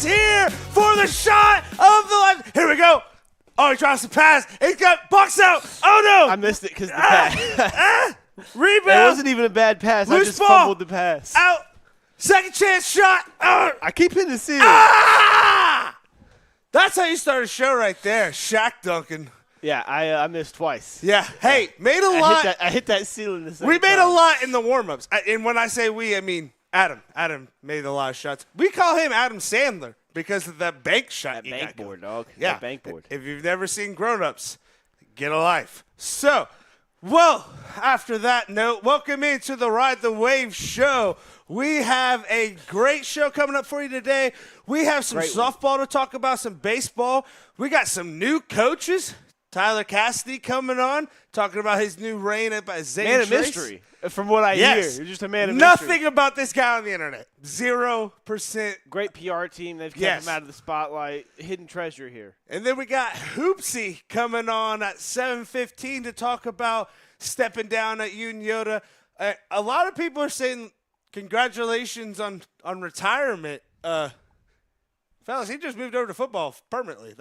is here for the shot of the life. Here we go. Oh, he drops the pass. He's got bucks out. Oh, no. I missed it because the pass. Rebound. It wasn't even a bad pass. Loose I just ball. fumbled the pass. Out. Second chance shot. I keep hitting the ceiling. That's how you start a show right there. Shaq dunking. Yeah, I missed twice. Yeah. Hey, made a lot. I hit that ceiling the second We made time. a lot in the warm-ups. And when I say we, I mean Adam. Adam made a lot of shots. We call him Adam Sandler because of that bank shot. That he bank got board, going. dog. Yeah. That bank board. If you've never seen Grown Ups, get a life. So, well, after that note, welcome into the Ride the Wave show. We have a great show coming up for you today. We have some softball to talk about, some baseball. We got some new coaches. Tyler Cassidy coming on, talking about his new reign at Zane Man of Trace. mystery, from what I hear. You're just a man of Nothing mystery. about this guy on the internet. 0%. Great PR team. They've kept him out of the spotlight. Hidden treasure here. And then we got Hoopsy coming on at 7:15 to talk about stepping down at Yoda. A lot of people are saying congratulations on retirement. Fellas, he just moved over to football permanently.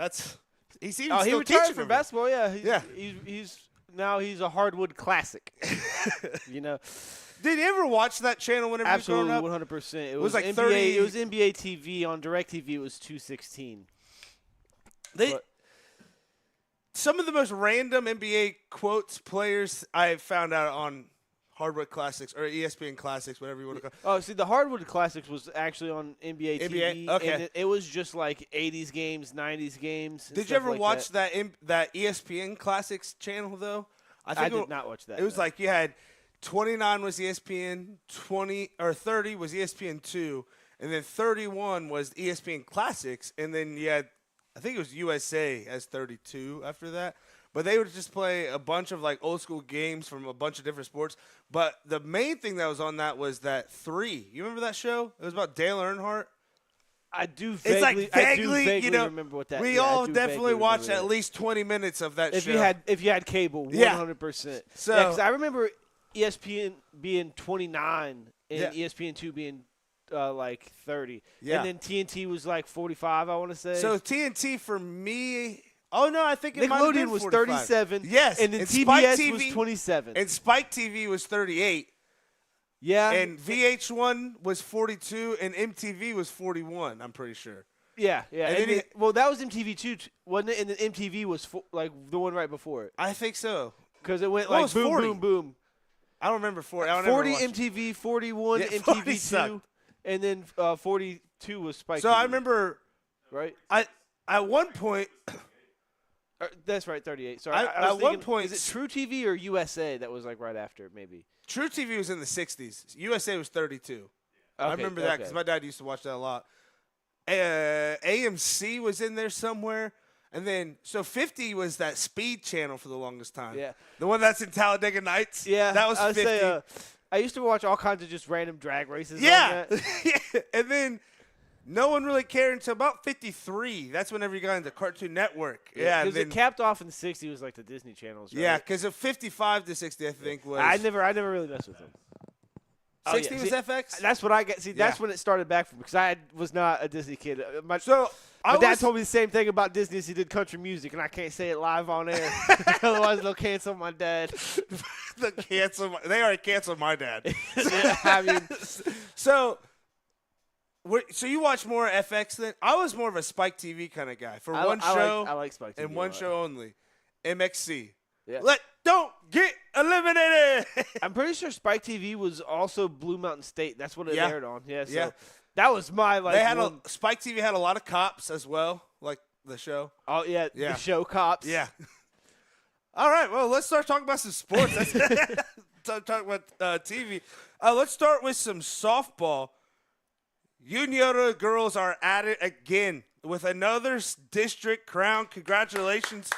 He seems he still retired teaching from over. basketball. Yeah, Yeah. He's a hardwood classic. You know, Did you ever watch that channel whenever absolutely you were growing up? 100%. It was like NBA, 30 It was NBA TV on DirecTV. It was 216. Some of the most random NBA quotes players I found out on Hardwood Classics or ESPN Classics, whatever you want to call it. Oh, see, the Hardwood Classics was actually on NBA TV. Okay. And it was just like 80s games, 90s games. Did you ever watch that ESPN Classics channel, though? I did not watch that. It was like you had 29 was ESPN, 20 or 30 was ESPN2, and then 31 was ESPN Classics, and then you had, I think it was USA as 32 after that. But they would just play a bunch of like old school games from a bunch of different sports. But the main thing that was on that was that 3. You remember that show? It was about Dale Earnhardt. I do vaguely, you know, remember what that. We all definitely watched at least 20 minutes of that show. If you had cable, 100%. So because I remember ESPN being 29 and ESPN2 being like 30. Yeah. And then TNT was like 45, I want to say. So TNT for me. Oh no, I think it might have been Nickelodeon was 45. 37. Yes, and then Spike TBS TV was 27. And Spike TV was 38. Yeah. And VH1 was 42, and MTV was 41. I'm pretty sure. Yeah. And then well, that was MTV2, wasn't it? And then MTV was like the one right before it. I think so. Because it went Well, like it was boom, 40. boom, boom. I don't remember 40. 40 MTV, 41 40 MTV2, sucked. and then 42 was Spike So TV. I remember, right? at one point, That's right, 38. Sorry. At one point, is it True TV or USA that was like right after, maybe? True TV was in the 60s. USA was 32. Okay, I remember that because my dad used to watch that a lot. AMC was in there somewhere. And then, so 50 was that Speed channel for the longest time. Yeah. The one that's in Talladega Nights. Yeah. That was I would 50. say, I used to watch all kinds of just random drag races. Yeah. On that. Yeah. And then no one really cared until about 53. That's whenever you got into Cartoon Network. Yeah. Because it capped off in the 60s was like the Disney channels, right? Yeah, because of 55 to 60, I think, was. I never really messed with them. 60 was FX? That's what I get. See, that's when it started back from because I was not a Disney kid. My dad told me the same thing about Disney as he did country music, and I can't say it live on air. Otherwise, they'll cancel my dad. They already canceled my dad. Yeah, I mean, so you watch more FX than I was more of a Spike TV kind of guy for one show. I like Spike TV and one show only. MXC. Yeah. Don't get eliminated. I'm pretty sure Spike TV was also Blue Mountain State. That's what it aired on. Yeah. So Yeah. that was my They had Spike TV had a lot of cops as well, like the show. Oh yeah. The show Cops. Yeah. All right. Well, let's start talking about some sports. Talk about TV. Let's start with some softball. Yoda girls are at it again with another district crown. Congratulations.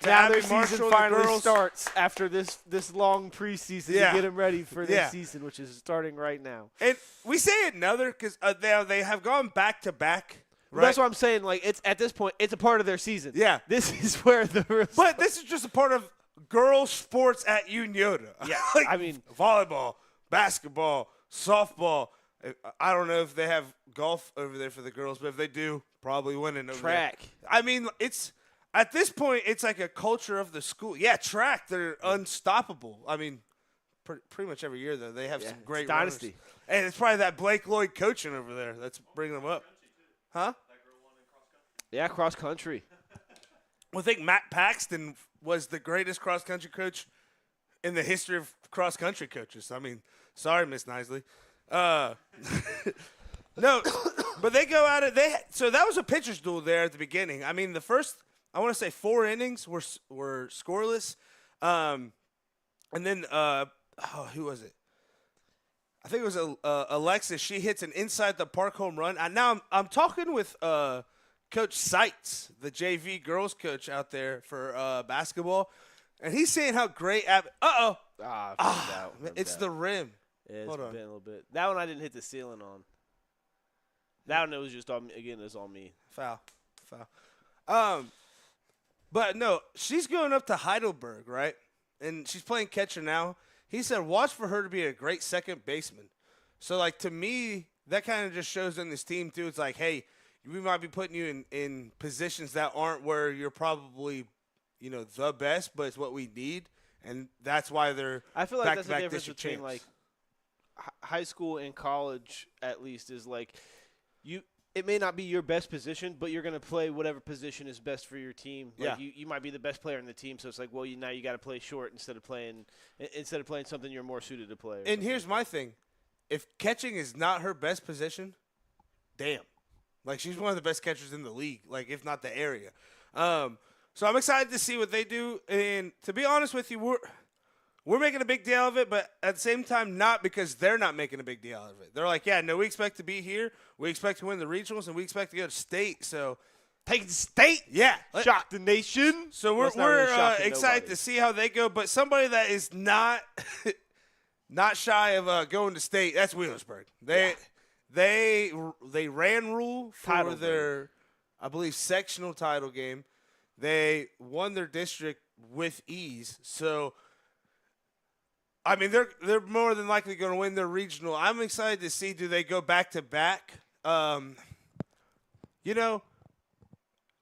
Now their season finally starts after this long preseason to get them ready for this season, which is starting right now. And we say another because they have gone back to back. Right? That's what I'm saying. Like it's at this point, it's a part of their season. Yeah, this is where the real but this is just a part of girls' sports at Yoda. Yeah, like I mean volleyball, basketball, softball, I don't know if they have golf over there for the girls, but if they do, probably winning over Track. there. I mean, it's at this point, it's like a culture of the school. Yeah, track. They're unstoppable. I mean, pretty much every year though, they have some great dynasty. runners. And it's probably that Blake Lloyd coaching over there that's bringing them up, huh? Yeah, cross country. Well, I think Matt Paxton was the greatest cross country coach in the history of cross country coaches. I mean, sorry, Miss Nisley. No, but they go at it. So that was a pitcher's duel there at the beginning. I mean, the first, I want to say 4 innings were scoreless. And then, who was it? I think it was Alexis. She hits an inside the park home run. And now I'm talking with Coach Seitz, the JV girls coach out there for basketball, and he's saying how great. It's the rim. Yeah, it's Hold been on. a little bit. That one I didn't hit the ceiling on. That one it was just on me. Again, it's on me. Foul. But no, she's going up to Heidelberg, right? And she's playing catcher now. He said, watch for her to be a great second baseman. So, like, to me, that kind of just shows in this team, too. It's like, hey, we might be putting you in positions that aren't where you're probably, the best, but it's what we need. And that's why they're I feel like that's the back-to-back difference district between, champs. like, high school and college, at least, is, like, it may not be your best position, but you're going to play whatever position is best for your team. Like you might be the best player in the team, so it's like, well, now you got to play short instead of playing something you're more suited to play. And here's my thing. If catching is not her best position, damn. Like, she's one of the best catchers in the league, like, if not the area. So I'm excited to see what they do. And to be honest with you, we're making a big deal of it, but at the same time, not because they're not making a big deal out of it. They're like, yeah, no, we expect to be here. We expect to win the regionals, and we expect to go to state. So take the state. Yeah. Shock the nation. So we're excited to see how they go. But somebody that is not not shy of going to state, that's Wheelersburg. They ran rule for their, I believe, sectional title game. They won their district with ease. So, I mean, they're more than likely going to win their regional. I'm excited to see, do they go back-to-back?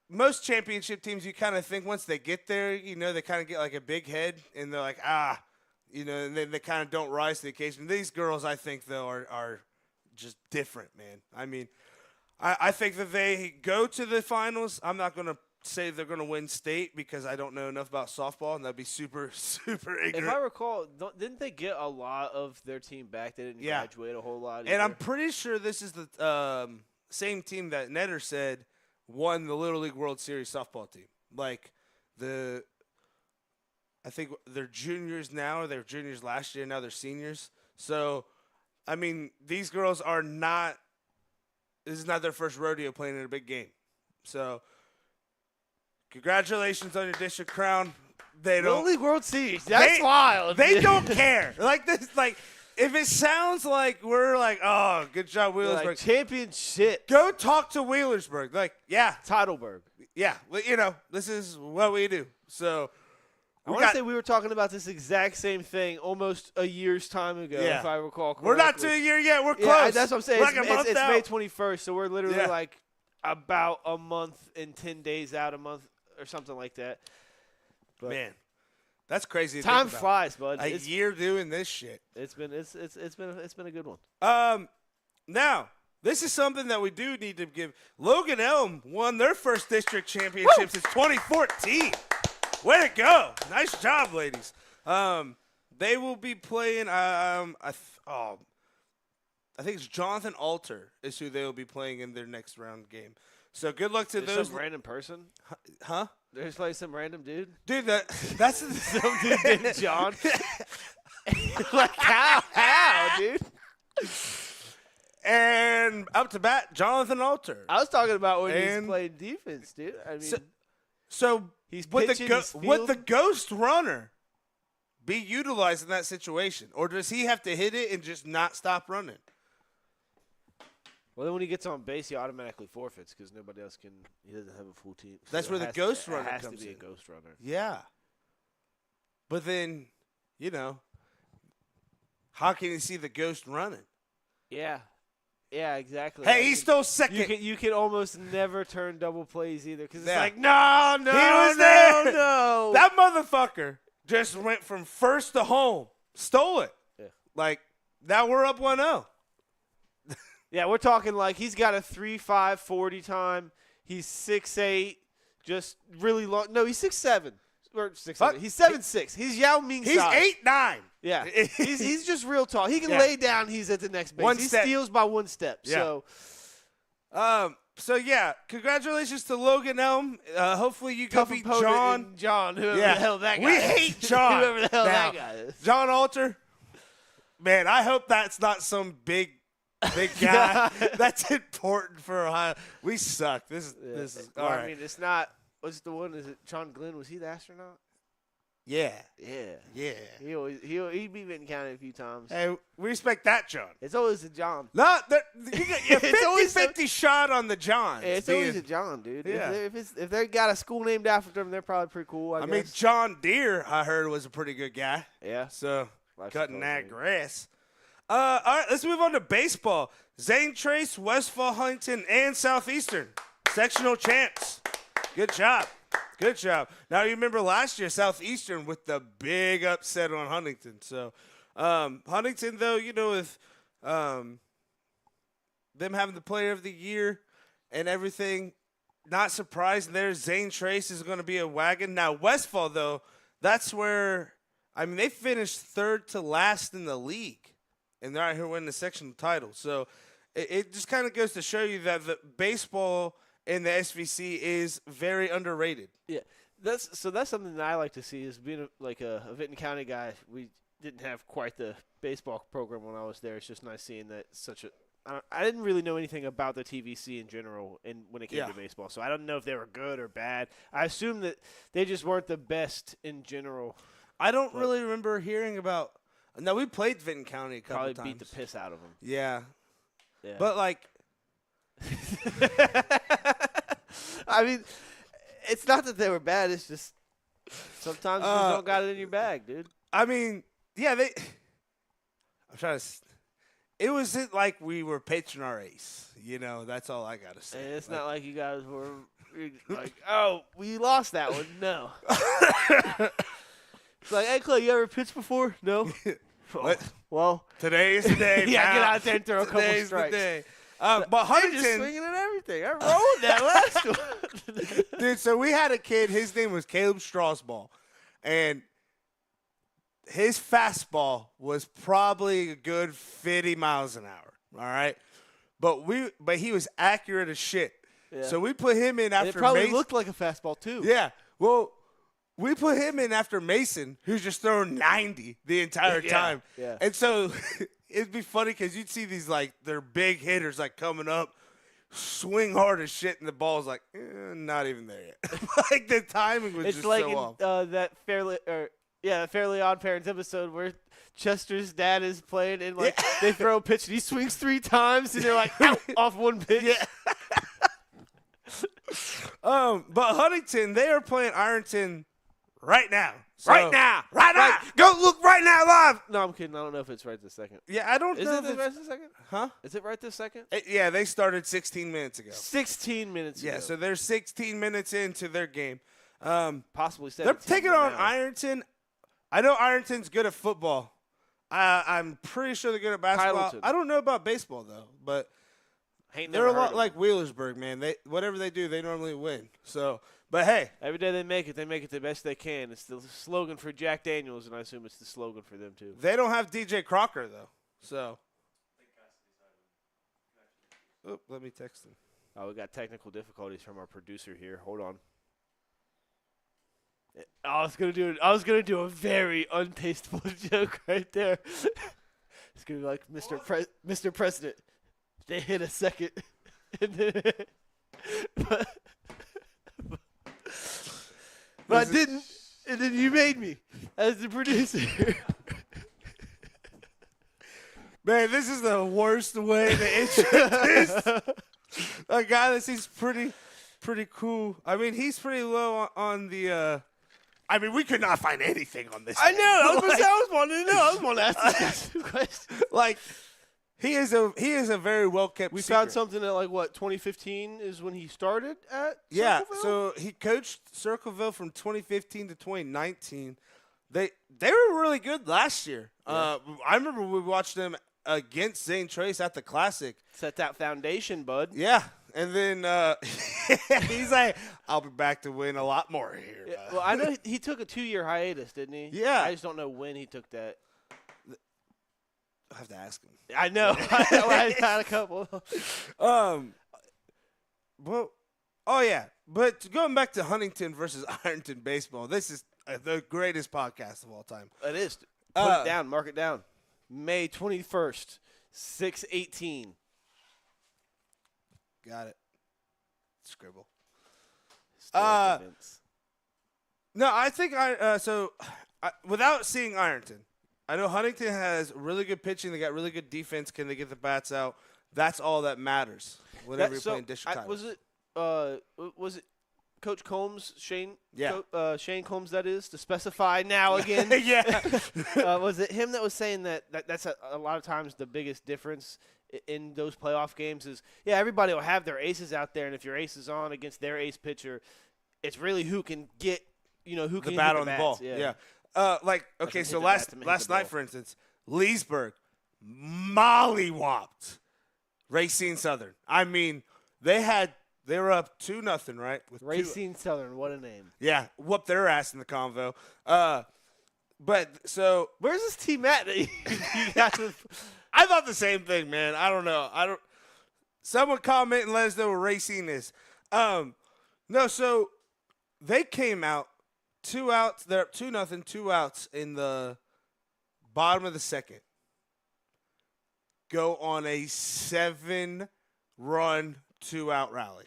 Most championship teams, you kind of think once they get there, they kind of get like a big head, and they're like, and then they kind of don't rise to the occasion. These girls, I think, though, are just different, man. I mean, I think that they go to the finals. I'm not going to say they're going to win state because I don't know enough about softball, and that'd be super, super ignorant. If I recall, didn't they get a lot of their team back? They didn't graduate a whole lot either. And I'm pretty sure this is the same team that Netter said won the Little League World Series softball team. Like, I think they're juniors now, or they were juniors last year, now they're seniors. So, I mean, these girls are not – this is not their first rodeo playing in a big game. So, congratulations on your district crown. They don't – Little League World Series. That's wild. They don't care. Like, this, like – if it sounds like we're like, oh, good job, Wheelersburg. Like championship. Go talk to Wheelersburg. Like, yeah. Heidelberg. Yeah. Well, this is what we do. So, I want to say we were talking about this exact same thing almost a year's time ago, if I recall correctly. We're not to a year yet. We're close. Yeah, that's what I'm saying. It's May 21st, so we're literally like about a month and 10 days out, a month or something like that. But man. That's crazy. Time flies, bud. A year doing this shit. It's been a good one. Now this is something that we do need to give. Logan Elm won their first district championship since 2014. Way to go! Nice job, ladies. They will be playing. I think it's Jonathan Alter is who they will be playing in their next round game. So good luck to those. Some random person? Huh? They're just like some random dude? Dude, that's some dude named John. Like how, dude? And up to bat, Jonathan Alter. I was talking about when he's playing defense, dude. I mean, so he's would pitching, would the ghost runner be utilized in that situation, or does he have to hit it and just not stop running? Well, then when he gets on base, he automatically forfeits because nobody else can. He doesn't have a full team. So that's where the ghost runner comes in. Has to be a ghost runner. Yeah. But then, how can you see the ghost running? Yeah. Yeah, exactly. Hey, he stole second. You can almost never turn double plays either because it's Yeah. like, no, He was there. no. That motherfucker just went from first to home. Stole it. Yeah. Like, now we're up 1-0. Yeah, we're talking like he's got a 3.5 40 time. He's 6'8", just really long. No, he's 6'7". Or 6'7". He's 7'6". He's Yao Ming He's size. 8'9". Yeah, he's just real tall. He can Yeah. lay down. He's at the next base. One he step. steals by one step. Yeah. So Yeah, congratulations to Logan Elm. Hopefully you go tough beat opponent John. in John, whoever Yeah. the hell that guy We is. hate John. Whoever the hell now. that guy is. John Alter. Man, I hope that's not some big guy. That's important for Ohio. We suck. This is Well, all I right. mean, it's not. What's the one? Is it John Glenn? Was he the astronaut? Yeah. Yeah. He beat Vinton County a few times. Hey, we respect that, John. It's always a John. No, you got It's always 50-50 shot on the Johns. It's always a John, dude. Yeah. If they got a school named after them, they're probably pretty cool. I mean, guess. John Deere, I heard, was a pretty good guy. Yeah. So, Life's cutting that supposed grass. All right, let's move on to baseball. Zane Trace, Westfall Huntington, and Southeastern. Sectional champs. Good job. Good job. Now, you remember last year, Southeastern with the big upset on Huntington. So, Huntington, though, with them having the player of the year and everything, not surprised there. Zane Trace is going to be a wagon. Now, Westfall, though, that's where, they finished third to last in the league. And they're out here winning the sectional title. So, it just kind of goes to show you that the baseball in the SVC is very underrated. Yeah, that's something that I like to see is being a Vinton County guy. We didn't have quite the baseball program when I was there. It's just nice seeing that I didn't really know anything about the TVC in general and when it came to baseball, so I don't know if they were good or bad. I assume that they just weren't the best in general. I don't really remember hearing about. No, we played Vinton County a couple probably times. beat the piss out of them. Yeah. Yeah. But it's not that they were bad. It's just sometimes you just don't got it in your bag, dude. Yeah, I'm trying to. It wasn't like we were pitching our ace. That's all I gotta say. And it's not like you guys were like, oh, we lost that one. No. It's like, hey, Clay, you ever pitched before? No. What? Well, today's the day. yeah, pal. get out there and throw a couple Today's strikes. the day. But They're Huntington, just swinging at everything. I rolled that last one. dude. So we had a kid. His name was Caleb Strasball, and his fastball was probably a good 50 miles an hour. All right, but he was accurate as shit. Yeah. So we put him in after. It probably Mason. looked like a fastball too. Yeah. Well, we put him in after Mason, who's just throwing 90 the entire time. Yeah. And so it'd be funny because you'd see these, they're big hitters, coming up, swing hard as shit, and the ball's not even there yet. The timing was It's just like so off. that Fairly Odd Parents episode where Chester's dad is playing and they throw a pitch and he swings 3 times and they're like out off one pitch. Yeah. But Huntington, they are playing Ironton right now. So, Right now. Go look right now live. No, I'm kidding. I don't know if it's right this second. Yeah, I don't Is know. it right this second? Huh? Is it right this second? Yeah, they started 16 minutes ago. 16 minutes ago. Yeah, so they're 16 minutes into their game. Possibly 17. They're taking on now. Ironton. I know Ironton's good at football. I'm pretty sure they're good at basketball. Kyleton. I don't know about baseball, though. But Ain't they're never a heard lot of like Wheelersburg, man. Whatever they do, they normally win. So, but hey. Every day they make it the best they can. It's the slogan for Jack Daniels, and I assume it's the slogan for them, too. They don't have DJ Crocker, though. So. Oh, let me text him. Oh, we got technical difficulties from our producer here. Hold on. I was gonna do a very untasteful joke right there. It's gonna be like Mr. President. They hit a second, and then, but I didn't. And then you made me as the producer. Man, this is the worst way to introduce a guy that seems pretty cool. He's pretty low on the. We could not find anything on this. I know. I was wanting to know. I was wanting to ask this question. He is a very well kept. We found something that 2015 is when he started at Circleville? So he coached Circleville from 2015 to 2019. They were really good last year. Yeah. I remember we watched them against Zane Trace at the Classic. Set that foundation, bud. Yeah, and then he's like, "I'll be back to win a lot more here." Yeah, well, I know he took a 2-year hitus, didn't he? Yeah. I just don't know when he took that. I have to ask him. I know. I had a couple. Well, oh yeah, but going back to Huntington versus Ironton baseball, this is the greatest podcast of all time. It is. Put it down. Mark it down. May 21st, 6:18. Got it. Scribble. Events. No, I think without seeing Ironton, I know Huntington has really good pitching. They got really good defense. Can they get the bats out? That's all that matters whenever you're playing district titles. Was it Coach Combs, Shane? Yeah. Shane Combs, that is, to specify now again. Yeah. Was it him that was saying that's a lot of times the biggest difference in those playoff games is, everybody will have their aces out there, and if your ace is on against their ace pitcher, it's really who can get, who can the bat hit on the bats. ball. Yeah. So last night, for instance, Leesburg mollywopped Racine Southern. I mean, they were up 2-0, right? With Racine Southern, what a name. Yeah, whooped their ass in the convo. But so where's this team at? I thought the same thing, man. I don't know. Someone comment and let us know what Racine is. No, so they came out 2 outs. They're up 2-0, 2 outs in the bottom of the second. Go on a 7-run 2-out rally.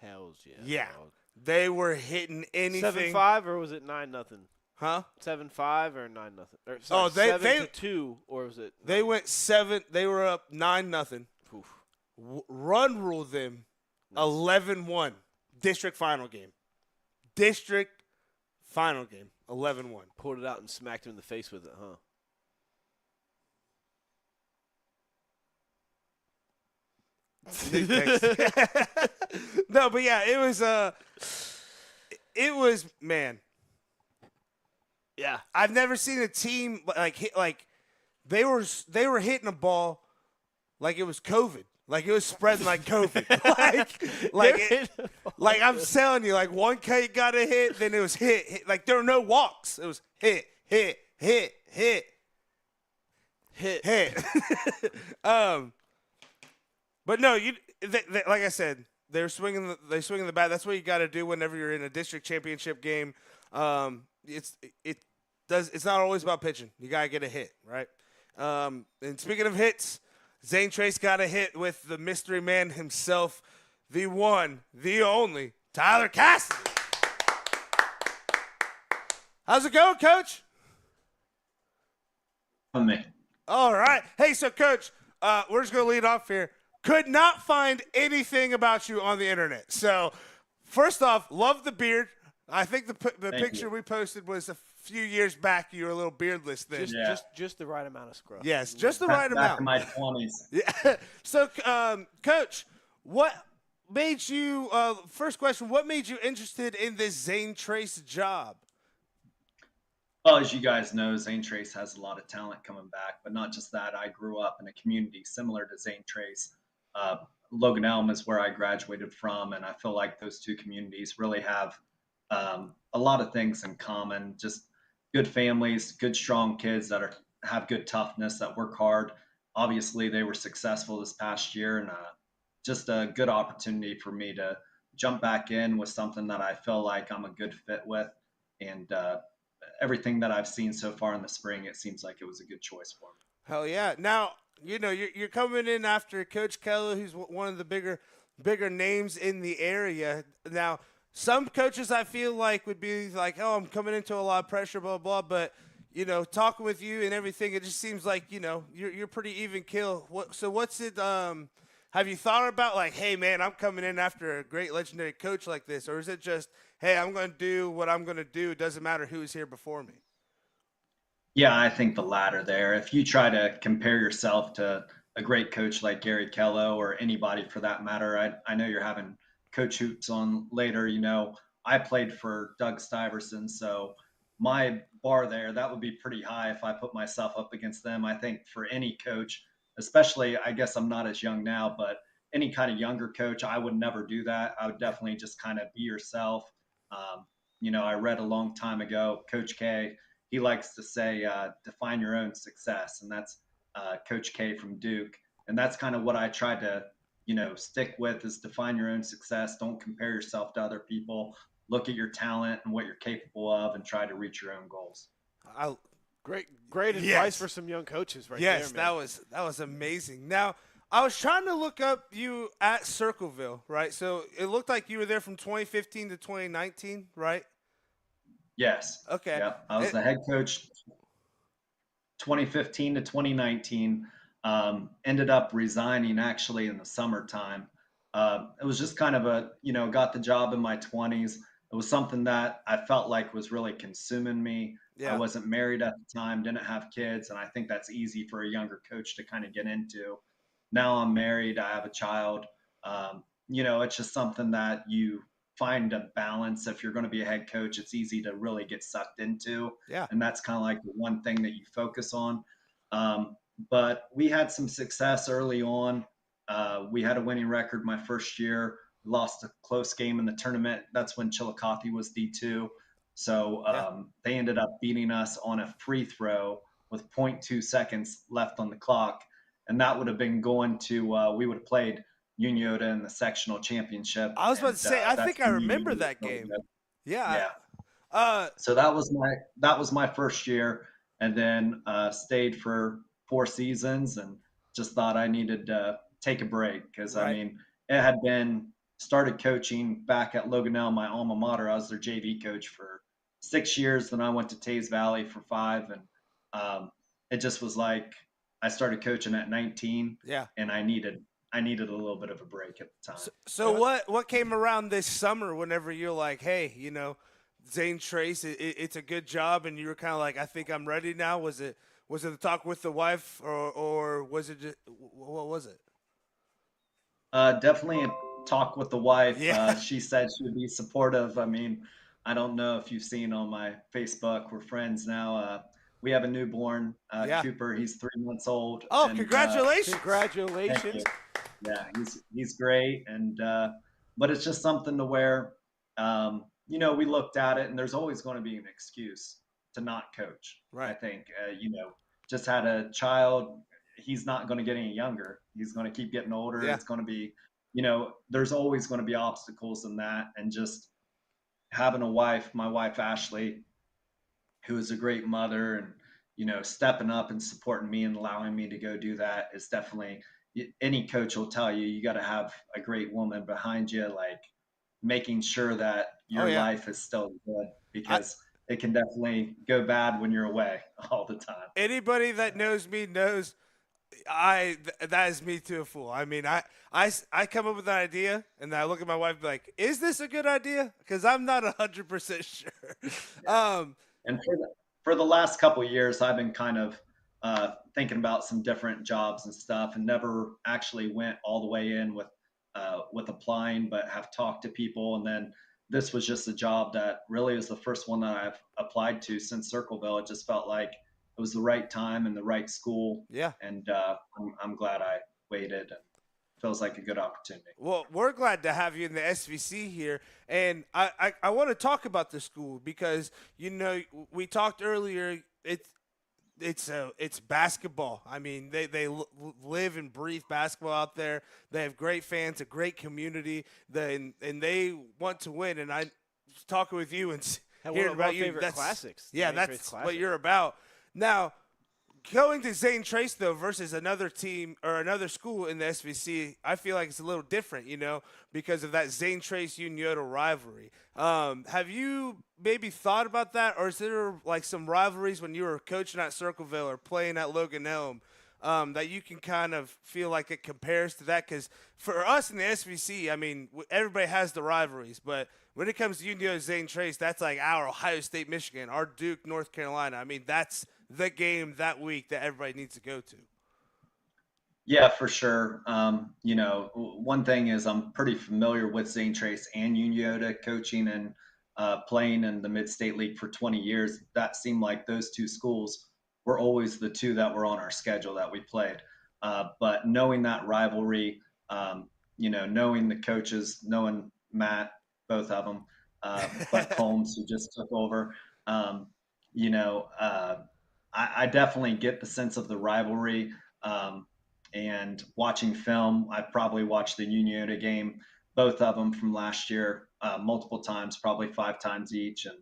Hells yeah. Yeah. Dog. They were hitting anything. 7-5 or was it 9-0? Huh? 7-5 or 9-0? Or, Oh, they 7-2 or was it? They went 7. They were up 9-0. Run rule them 11-1. District final game. 11-1. Pulled it out and smacked him in the face with it, huh? No, but yeah, it was man. Yeah, I've never seen a team they were hitting a ball like it was COVID. Like it was spreading like COVID. like I'm telling you, like one K got a hit, then it was hit. Like there were no walks. It was hit. But no, like I said, they're swinging the bat. That's what you got to do whenever you're in a district championship game. It's not always about pitching. You got to get a hit, right? And speaking of hits, Zane Trace got a hit with the mystery man himself, the one, the only, Tyler Cassidy. How's it going, Coach? Me. All right. Hey, so Coach, we're just going to lead off here. Could not find anything about you on the internet. So, first off, love the beard. I think the picture we posted was a few years back. You were a little beardless then. Just the right amount of scruff. Yes, just the right amount. Back in my 20s. Yeah. So, Coach, what made you? First question: what made you interested in this Zane Trace job? Well, as you guys know, Zane Trace has a lot of talent coming back, but not just that. I grew up in a community similar to Zane Trace. Logan Elm is where I graduated from, and I feel like those two communities really have a lot of things in common. Just good families, good strong kids that have good toughness, that work hard. Obviously, they were successful this past year, and just a good opportunity for me to jump back in with something that I feel like I'm a good fit with. And everything that I've seen so far in the spring, it seems like it was a good choice for me. Hell yeah! Now you're coming in after Coach Keller, who's one of the bigger names in the area. Now, some coaches I feel like would be like, "Oh, I'm coming into a lot of pressure, blah blah." But talking with you and everything, it just seems like you're pretty even kill. What's it? Have you thought about like, hey man, I'm coming in after a great legendary coach like this, or is it just, hey, I'm going to do what I'm going to do. It doesn't matter who's here before me. Yeah, I think the latter there. If you try to compare yourself to a great coach like Gary Kello or anybody for that matter, I know you're having Coach Hoops on later. I played for Doug Stuyvesant, so my bar there, that would be pretty high if I put myself up against them. I think for any coach, especially, I guess I'm not as young now, but any kind of younger coach, I would never do that. I would definitely just kind of be yourself. Um, I read a long time ago, Coach K, he likes to say, define your own success. And that's Coach K from Duke. And that's kind of what I try to, stick with is define your own success. Don't compare yourself to other people. Look at your talent and what you're capable of and try to reach your own goals. I Great advice for some young coaches right there, Yes, man. that was amazing. Now, I was trying to look up you at Circleville, right? So it looked like you were there from 2015 to 2019, right? Yes. Okay. Yeah. I was the head coach 2015 to 2019. Ended up resigning actually in the summertime. It was just kind of got the job in my 20s. It was something that I felt like was really consuming me. I Yeah. wasn't married at the time, didn't have kids, and I think that's easy for a younger coach to kind of get into. Now I'm married, I have a child. It's just something that you find a balance. If you're going to be a head coach, it's easy to really get sucked into, Yeah. and that's kind of like the one thing that you focus on. Um, but we had some success early on. We had a winning record my first year. Lost a close game in the tournament. That's when Chillicothe was D2. So Yeah. they ended up beating us on a free throw with zero point 0.2 seconds left on the clock. And that would have been going to, we would have played Unioda in the sectional championship. I was about And to say, I that's think I when you remember knew that it was game. good. Yeah. Yeah. Uh, So that was my first year, and then stayed for 4 seasons, and just thought I needed to take a break because I right. mean it had been started coaching back at Loganell, my alma mater. I was their JV coach for 6 years. Then I went to Tays Valley for 5, and it just was like I started coaching at 19, Yeah. and I needed a little bit of a break at the time. So what came around this summer whenever you're like, hey, Zane Trace, it's a good job, and you were kind of like, I think I'm ready now. Was it the talk with the wife, or was it just what was it? Definitely a talk with the wife. Yeah. She said she would be supportive. I mean, I don't know if you've seen on my Facebook, we're friends now. We have a newborn, Yeah. Cooper. He's 3 months old, Oh, and congratulations. thank Congratulations. you. Yeah, he's great, and but it's just something to where, we looked at it, and there's always going to be an excuse to not coach. I Right. think, just had a child. He's not going to get any younger. He's going to keep getting older. Yeah. It's going to be, there's always going to be obstacles in that, and just having a wife, my wife Ashley, who is a great mother, and stepping up and supporting me and allowing me to go do that is definitely, any coach will tell you, you got to have a great woman behind you, like making sure that Oh your yeah. life is still good, I, because it can definitely go bad when you're away all the time. Anybody that knows me knows that is me to a fool. I mean, I come up with an idea, and then I look at my wife and be like, "Is this a good idea?" Because I'm not 100% sure. um, And for the last couple of years, I've been kind of thinking about some different jobs and stuff, and never actually went all the way in with applying, but have talked to people. And then this was just a job that really was the first one that I've applied to since Circleville. It just felt like it was the right time and the right school, yeah. and I'm glad I waited. And feels like a good opportunity. Well, we're glad to have you in the SVC here, and I want to talk about the school because we talked earlier. It's basketball. I mean, they live and breathe basketball out there. They have great fans, a great community, and they want to win. And I was talking with you and One hearing of our about you. favorite classics. Yeah, Zane Trace that's what Classic. you're about. Now, going to Zane Trace though versus another team or another school in the SVC, I feel like it's a little different, because of that Zane Trace Unioto rivalry. Have you maybe thought about that, or is there like some rivalries when you were coaching at Circleville or playing at Logan Elm? That you can kind of feel like it compares to that, because for us in the SVC, I mean, everybody has the rivalries, but when it comes to Zane Trace, that's like our Ohio State, Michigan, our Duke, North Carolina. I mean, that's the game that week that everybody needs to go to. Yeah, for sure. One thing is I'm pretty familiar with Zane Trace and Uniota coaching and playing in the Mid-State League for 20 years. That seemed like those two schools were always the two that were on our schedule that we played. But knowing that rivalry, knowing the coaches, knowing Matt, both of them, but Combs who just took over, you know, uh, I definitely get the sense of the rivalry. Um, and watching film, I've probably watched the Uniota game, both of them from last year, multiple times, probably 5 times each. And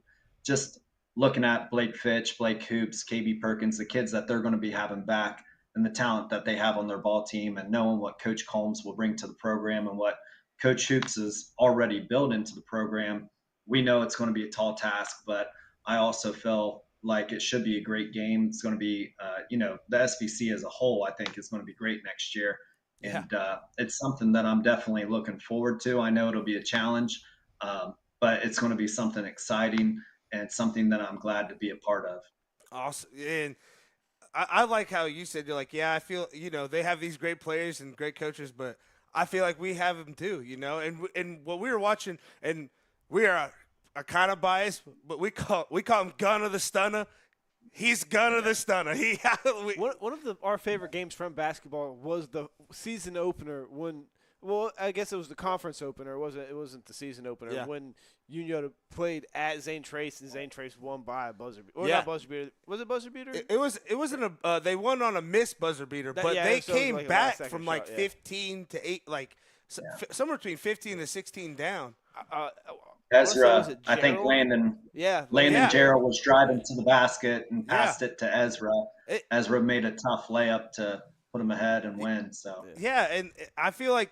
just looking at Blake Fitch, Blake Hoops, KB Perkins, the kids that they're going to be having back and the talent that they have on their ball team, and knowing what Coach Combs will bring to the program and what Coach Hoops has already built into the program, we know it's going to be a tall task, but I also feel like it should be a great game. It's going to be, the SBC as a whole, I think is going to be great next year. Yeah. And it's something that I'm definitely looking forward to. I know it'll be a challenge, but it's going to be something exciting and something that I'm glad to be a part of. Awesome. And I like how you said, you're like, yeah, I feel, they have these great players and great coaches, but I feel like we have them too, and what we were watching, and we are kind of biased, but we call him Gunner the Stunner. He's Gunner the Stunner. One of our favorite games from basketball was the season opener when. Well, I guess it was the conference opener. It wasn't the season opener. Yeah. When Uniota played at Zane Trace, and Zane Trace won by a buzzer beater. Or Yeah. not buzzer beater. Was it buzzer beater? It wasn't a. They won on a missed buzzer beater, but they so it was came like a back last-second from shot, 15 to 8, somewhere between 15 to 16 down. Ezra, I think Landon Yeah, Gerald was driving to the basket and passed it to Ezra. Ezra made a tough layup to put him ahead and win. So yeah, and I feel like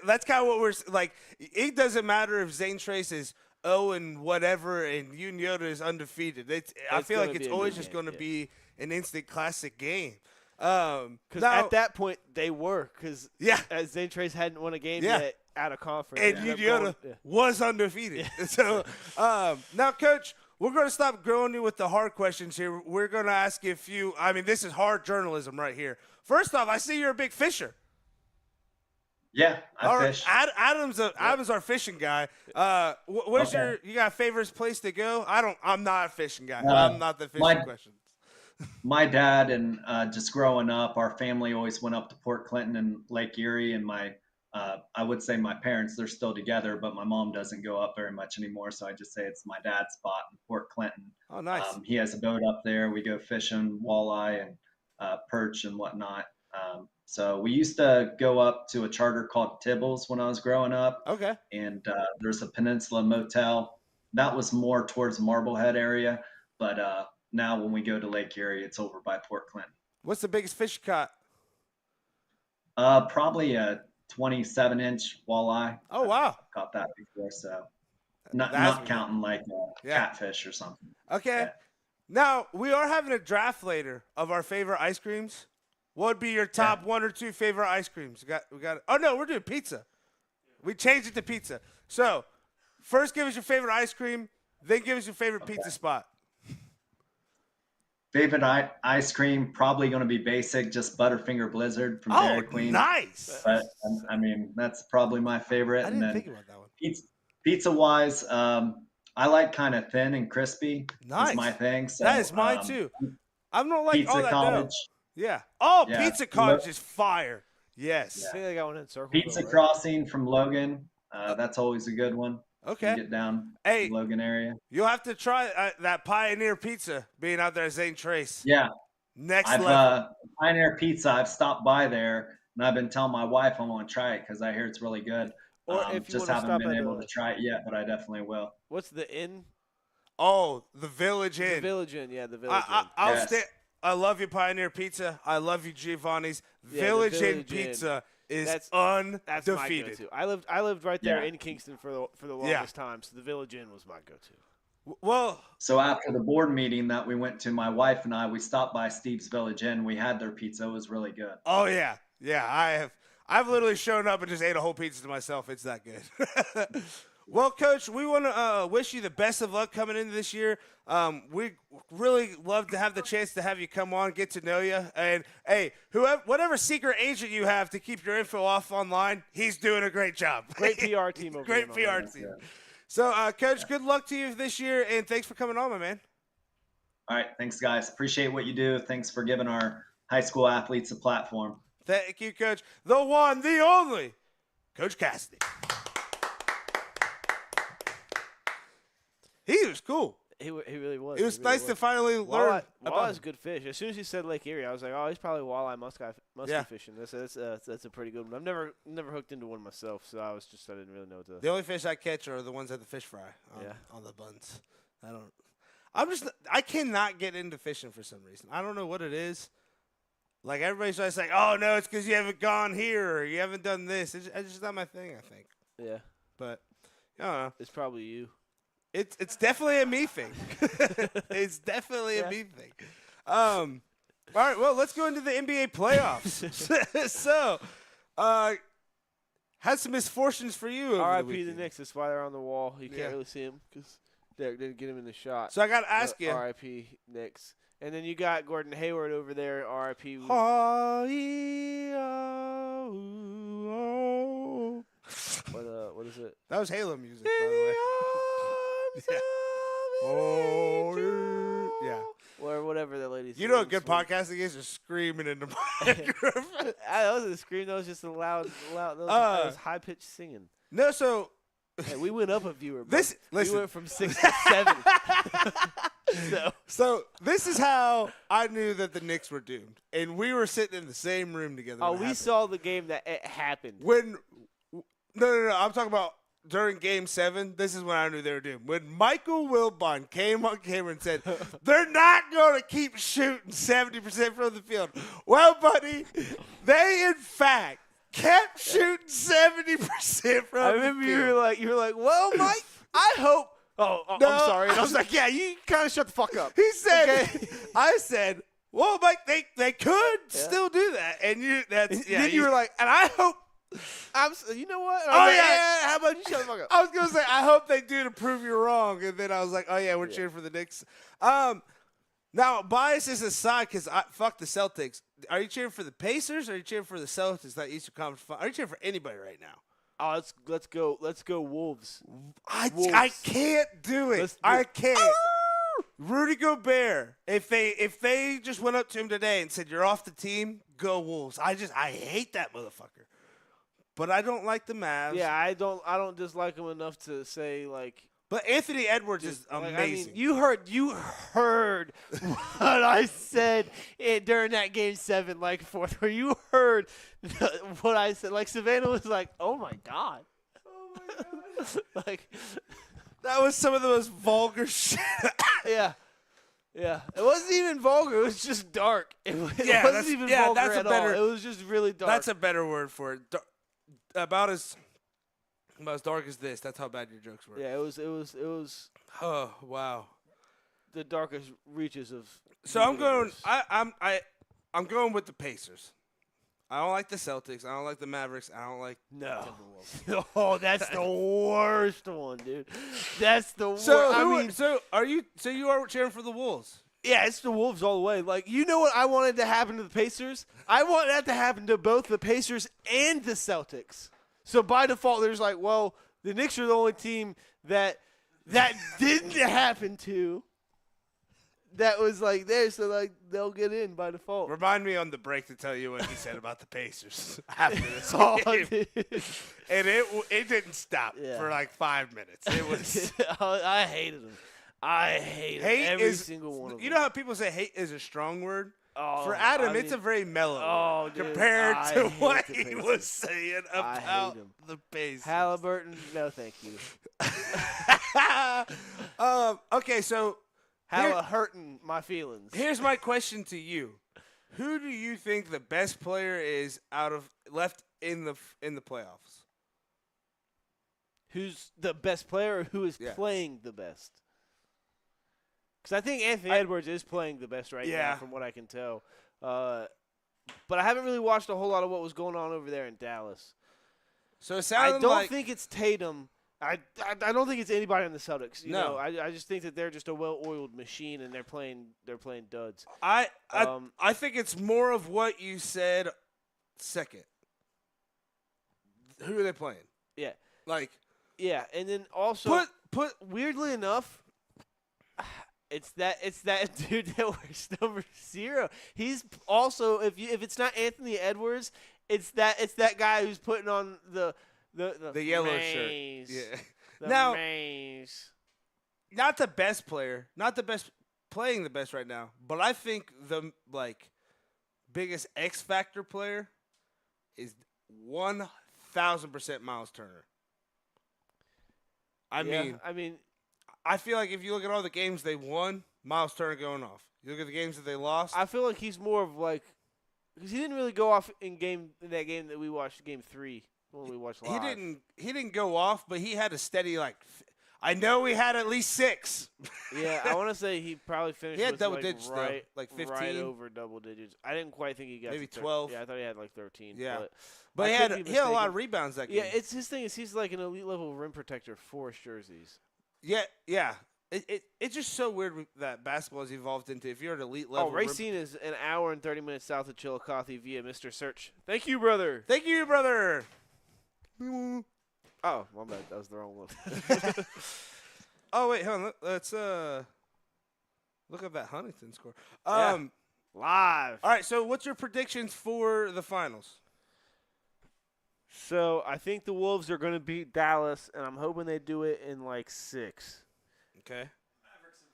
that's kind of what we're like. It doesn't matter if Zane Trace is 0 and whatever, and Uniota is undefeated. I feel like it's always just going to be an instant classic game. Because at that point they were, because Yeah. Zane Trace hadn't won a game Yeah. yet out of conference. and Uniota was undefeated. So now, Coach, we're going to stop grilling you with the hard questions here. We're going to ask you a few. I mean, this is hard journalism right here. First off, I see you're a big fisher. yeah, I All right, fish. Adam's our fishing guy. Where's you got a favorite place to go? I'm not a fishing guy. I'm not the fishing questions. My dad and just growing up, our family always went up to Port Clinton and Lake Erie, and I would say my parents, they're still together, but my mom doesn't go up very much anymore. So I just say it's my dad's spot in Port Clinton. Oh, nice. He has a boat up there. We go fishing, walleye and perch and whatnot. So we used to go up to a charter called Tibbles when I was growing up. Okay. And there's a Peninsula Motel. That was more towards Marblehead area. But now when we go to Lake Erie, it's over by Port Clinton. What's the biggest fish you caught? Probably a 27-inch walleye. Oh, wow. I've caught that before, so not counting like catfish or something. Okay. Yeah. Now, we are having a draft later of our favorite ice creams. What would be your top 1 or 2 favorite ice creams? We got. Oh, no, we're doing pizza. We changed it to pizza. So, first give us your favorite ice cream, then give us your favorite pizza spot. Favorite ice cream, probably going to be basic, just Butterfinger Blizzard from Dairy Queen. Nice. But, I mean, that's probably my favorite. I didn't think about that one. Pizza-wise, I like kind of thin and crispy. Nice. Is my thing. So, That is mine, too. I don't like all Pizza that College. dough. Yeah. Oh, Yeah. Pizza College is fire. Yes. I think they got one in Circle. Pizza right? Crossing from Logan. That's always a good one. Okay. You get down Hey. the Logan area. You'll have to try that Pioneer Pizza being out there at Zane Trace. Yeah. Next I've level. Pioneer Pizza. I've stopped by there and I've been telling my wife I want to try it because I hear it's really good. Or if you just wanna haven't stop been at able the- to try it yet, but I definitely will. What's the inn? Oh, the Village Inn. The Village Inn, yeah, the Village Inn. I'll Yes. stay. I love you, Pioneer Pizza. I love you, Giovanni's. Yeah, the Village Inn Village Inn. Pizza is That's undefeated. my go-to. I lived right there Yeah. in Kingston for the longest time, so the Village Inn was my go-to. Well, So after the board meeting that we went to, my wife and I, we stopped by Steve's Village Inn. We had their pizza. It was really good. oh yeah. I've literally shown up and just ate a whole pizza to myself. It's that good. Well, Coach, we want to wish you the best of luck coming into this year. We really love to have the chance to have you come on, get to know you. And, hey, whatever secret agent you have to keep your info off online, he's doing a great job. Great PR team over Great there. PR team. So, Coach, good luck to you this year, and thanks for coming on, my man. All right. Thanks, guys. Appreciate what you do. Thanks for giving our high school athletes a platform. Thank you, Coach. The one, the only, Coach Cassidy. He was cool. He really was. It was nice to finally learn. Walleye's a good fish. As soon as he said Lake Erie, I was like, oh, he's probably walleye musky fishing. That's a pretty good one. I've never hooked into one myself, so I didn't really know what to. The only fish I catch are the ones at the fish fry on the buns. I cannot get into fishing for some reason. I don't know what it is. Like, everybody's always like, oh, no, it's because you haven't gone here or you haven't done this. It's just not my thing, I think. Yeah. But, I don't know. It's probably you. It's definitely a me thing. It's definitely a me thing. All right, well, let's go into the NBA playoffs. So, had some misfortunes for you. R.I.P. the Knicks. That's why they're on the wall. You can't really see them because they didn't get him in the shot. So I got to ask you. R.I.P. Knicks. And then you got Gordon Hayward over there, R.I.P. What is it? That was Halo music, by the way. Yeah. Oh, yeah. Or whatever that lady said. You know what good podcasting is? Just screaming into microphone. That wasn't a scream. That was just a loud that was high-pitched singing. No, so. Hey, we went up a viewer. Listen. We went from 6 to 7. So this is how I knew that the Knicks were doomed. And we were sitting in the same room together. Oh, we saw the game that it happened. No. I'm talking about during Game 7. This is when I knew they were doomed. When Michael Wilbon came on camera and said, they're not going to keep shooting 70% from the field. Well, buddy, they, in fact, kept shooting 70% from the field. I remember you were like, well, Mike, I hope. Oh, no, I'm sorry. And I was like, yeah, you kind of shut the fuck up. He said, okay. I said, well, Mike, they could still do that. And you were like, and I hope. You know what? How about you shut the fuck up? I was going to say, I hope they do to prove you wrong. And then I was like, oh, yeah, we're cheering for the Knicks. Now, biases aside, because fuck the Celtics. Are you cheering for the Pacers or are you cheering for the Celtics, that Eastern Conference? Are you cheering for anybody right now? Oh, let's go Wolves. I can't do it. I can't. Rudy Gobert. If they just went up to him today and said you're off the team, go Wolves. I hate that motherfucker. But I don't like the Mavs. Yeah, I don't dislike him enough to say like. But Anthony Edwards is amazing. I mean, you heard what I said during that Game 7, like fourth, where you heard what I said. Like Savannah was like, "Oh my god." Like that was some of the most vulgar shit. Yeah. It wasn't even vulgar. It was just dark. It wasn't even vulgar at all. It was just really dark. That's a better word for it. About as dark as this. That's how bad your jokes were. Yeah, it was. Oh wow. The darkest reaches of. So I'm going. I'm going with the Pacers. I don't like the Celtics. I don't like the Mavericks. I don't like Timberwolves. Oh, that's the worst one, dude. That's the worst. So you are cheering for the Wolves? Yeah, it's the Wolves all the way. Like, you know what I wanted to happen to the Pacers? I want that to happen to both the Pacers and the Celtics. So by default, there's like, well, the Knicks are the only team that didn't happen to. That was like there, so like they'll get in by default. Remind me on the break to tell you what he said about the Pacers after this game. And it didn't stop for like 5 minutes. It was. I hated him. I hated every single one of them. You know how people say hate is a strong word? Oh, for Adam, it's a very mellow word compared to what he was saying about the Pacers. Halliburton, no thank you. Okay, so. Hurting my feelings. Here's my question to you: who do you think the best player is left in the playoffs? Who's the best player, or who is playing the best? Because I think Anthony Edwards is playing the best right now, from what I can tell. But I haven't really watched a whole lot of what was going on over there in Dallas. So it sounded I don't think it's Tatum. I don't think it's anybody on the Celtics. You No. know, I just think that they're just a well-oiled machine and they're playing duds. I think it's more of what you said. Second, who are they playing? Yeah, Like, yeah, and then also put weirdly enough, it's that dude that wears number 0. He's also if it's not Anthony Edwards, it's that guy who's putting on the yellow maze. shirt. Yeah. The Now, maze. not the best player, not the best playing the best right now, but I think the biggest X factor player is 1,000% Miles Turner. I mean, I feel like if you look at all the games they won, Miles Turner going off. You look at the games that they lost. I feel like he's more of like because he didn't really go off in that game that we watched, Game 3. When we watched live. He didn't go off, but he had a steady I know he had at least 6. Yeah, I want to say he probably finished. He had with double digits though, like 15, right over double digits. I didn't quite think he got maybe to 12. Yeah, I thought he had like 13. Yeah, but he had a lot of rebounds that game. Yeah, it's his thing is he's like an elite level rim protector for his jerseys. Yeah. It's just so weird that basketball has evolved into if you're at elite level. Oh, Racine is an hour and 30 minutes south of Chillicothe via Mr. Search. Thank you, brother. Thank you, brother. Oh, my bad. That was the wrong one. Oh wait, hold on. Let's look at that Huntington score. Live. All right. So, what's your predictions for the finals? So I think the Wolves are going to beat Dallas, and I'm hoping they do it in like 6. Okay. Mavericks in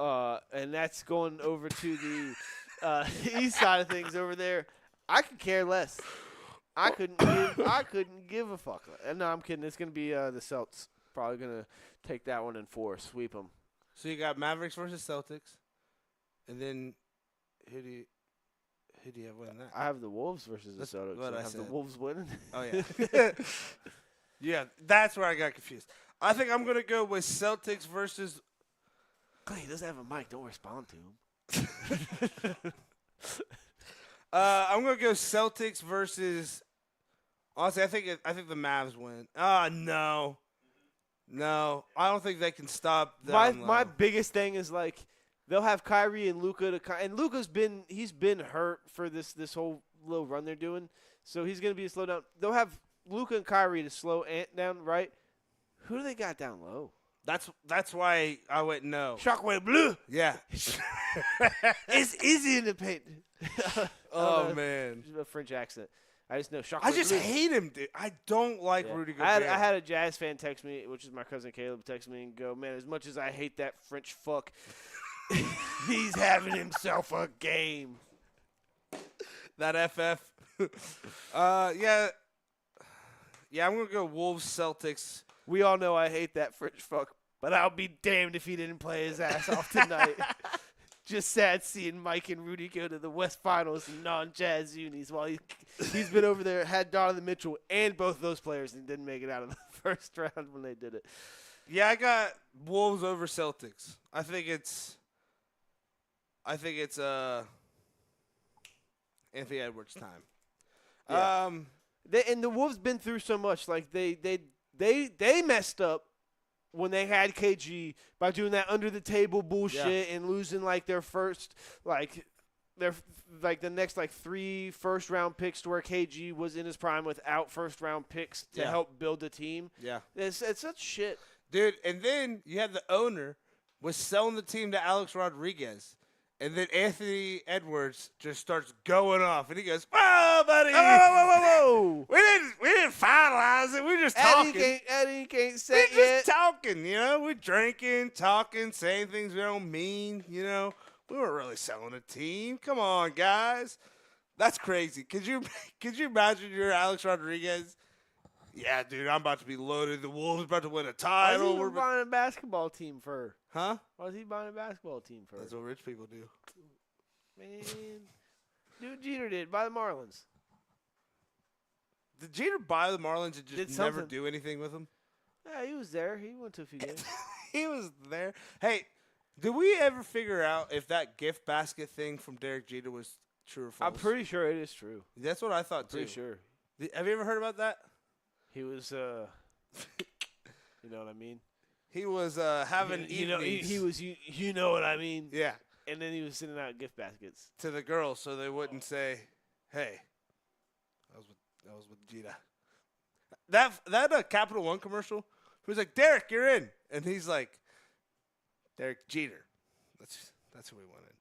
5. And that's going over to the east side of things over there. I could care less. I couldn't give a fuck. No, I'm kidding. It's going to be the Celtics. Probably going to take that one in 4, sweep them. So you got Mavericks versus Celtics, and then who do you have winning that? I have the Wolves versus the Celtics. what I have said. the Wolves winning. Oh yeah. Yeah, that's where I got confused. I think I'm gonna go with Celtics versus. Clay, he doesn't have a mic. Don't respond to him. I'm gonna go Celtics versus. Honestly, I think the Mavs win. No, I don't think they can stop them. My biggest thing is like they'll have Kyrie and Luka and Luka's been hurt for this whole little run they're doing, so he's gonna be a slow down. They'll have Luka and Kyrie to slow Ant down, right? Who do they got down low? That's why I went no. Shockwave Blue. Yeah. It's easy in the paint. Oh man. A French accent. I just know Shockwave I just Bleu. hate him, dude. I don't like Yeah. Rudy Gobert. I had a Jazz fan text me, which is my cousin Caleb, text me and go, man, as much as I hate that French fuck, he's having himself a game. That FF. Yeah, I'm going to go Wolves Celtics. We all know I hate that French fuck, but I'll be damned if he didn't play his ass off tonight. Just sad seeing Mike and Rudy go to the West Finals in non-Jazz unis while he's been over there, had Donovan Mitchell and both of those players and didn't make it out of the first round when they did it. Yeah, I got Wolves over Celtics. I think it's Anthony Edwards' time. Yeah. And the Wolves been through so much. Like they messed up when they had KG by doing that under the table bullshit and losing like their first the next 3 first round picks to where KG was in his prime without first round picks to help build the team. Yeah. It's such shit. Dude, and then you had the owner was selling the team to Alex Rodriguez. And then Anthony Edwards just starts going off, and he goes, "Whoa, buddy! Whoa! We didn't finalize it. We're just talking. Eddie can't say We're it. just talking, you know. We're drinking, talking, saying things we don't mean, you know. We weren't really selling a team. Come on, guys. That's crazy. Could you imagine you're Alex Rodriguez? Yeah, dude, I'm about to be loaded. The Wolves about to win a title. Why is he buying a basketball team for? Huh? Why is he buying a basketball team for? That's what rich people do. Man, dude, Jeter did buy the Marlins. Did Jeter buy the Marlins and just Did never something. do anything with them? Yeah, he was there. He went to a few games. He was there. Hey, did we ever figure out if that gift basket thing from Derek Jeter was true or false? I'm pretty sure it is true. That's what I thought too. Pretty sure. Have you ever heard about that? He was, you know what I mean? He was having evenings. He was, you know what I mean? Yeah, And then he was sending out gift baskets. to the girls so they wouldn't say, "Hey, I was with Gita." That Capital One commercial. He was like, "Derek, you're in," and he's like, "Derek Jeter." That's who we wanted.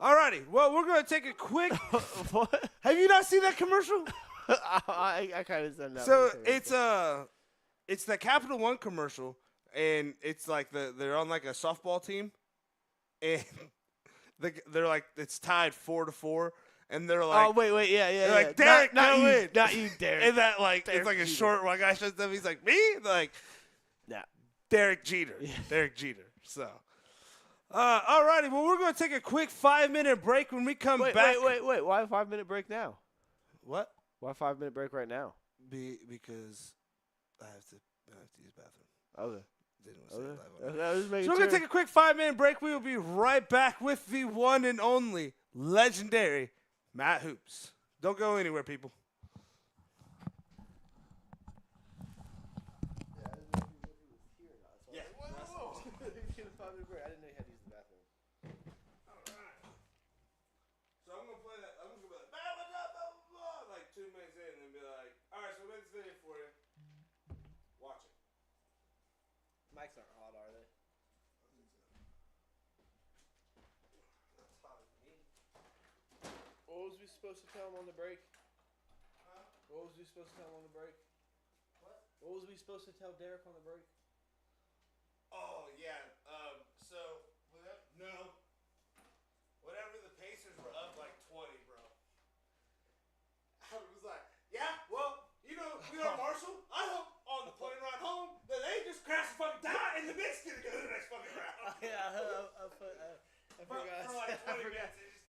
Alrighty, well, we're gonna take a quick. What? Have you not seen that commercial? I kind of said that. So it's the Capital One commercial, and it's like they're on like a softball team, and they're like it's tied 4-4, and they're like, oh wait, yeah. they're like, Derek, not go you, in. not you, Derek. And that like Derek it's like a Jeter. short one guy shows up. He's like, me, like Nah. Derek Jeter, Derek Jeter. So, alrighty, well, we're gonna take a quick 5-minute break. When we come back, Wait. Why a 5-minute break now? What? Why a 5-minute break right now? Because I have to use the bathroom. Okay. Didn't want to say it live on. I was making So we're going to take a quick 5-minute break. We will be right back with the one and only legendary Matt Hoops. Don't go anywhere, people. Yeah. I didn't know you had to use the bathroom. Alright. So I'm going to play that. I'm just going to be like, blah, blah, blah, like 2 minutes in and be like, alright, so I made this video for you. Watch it. Mics aren't hot, are they? What was we supposed to tell him on the break? Huh? What was we supposed to tell him on the break? What? What was we supposed to tell Derek on the break? Oh, yeah. Whatever the Pacers were up like 20, bro. I was like, yeah, well, you know, we are Marshall. I hope on the plane ride home that they just crash and fucking die and the Knicks get to go to the next fucking round. Yeah, I For like 20 minutes. It just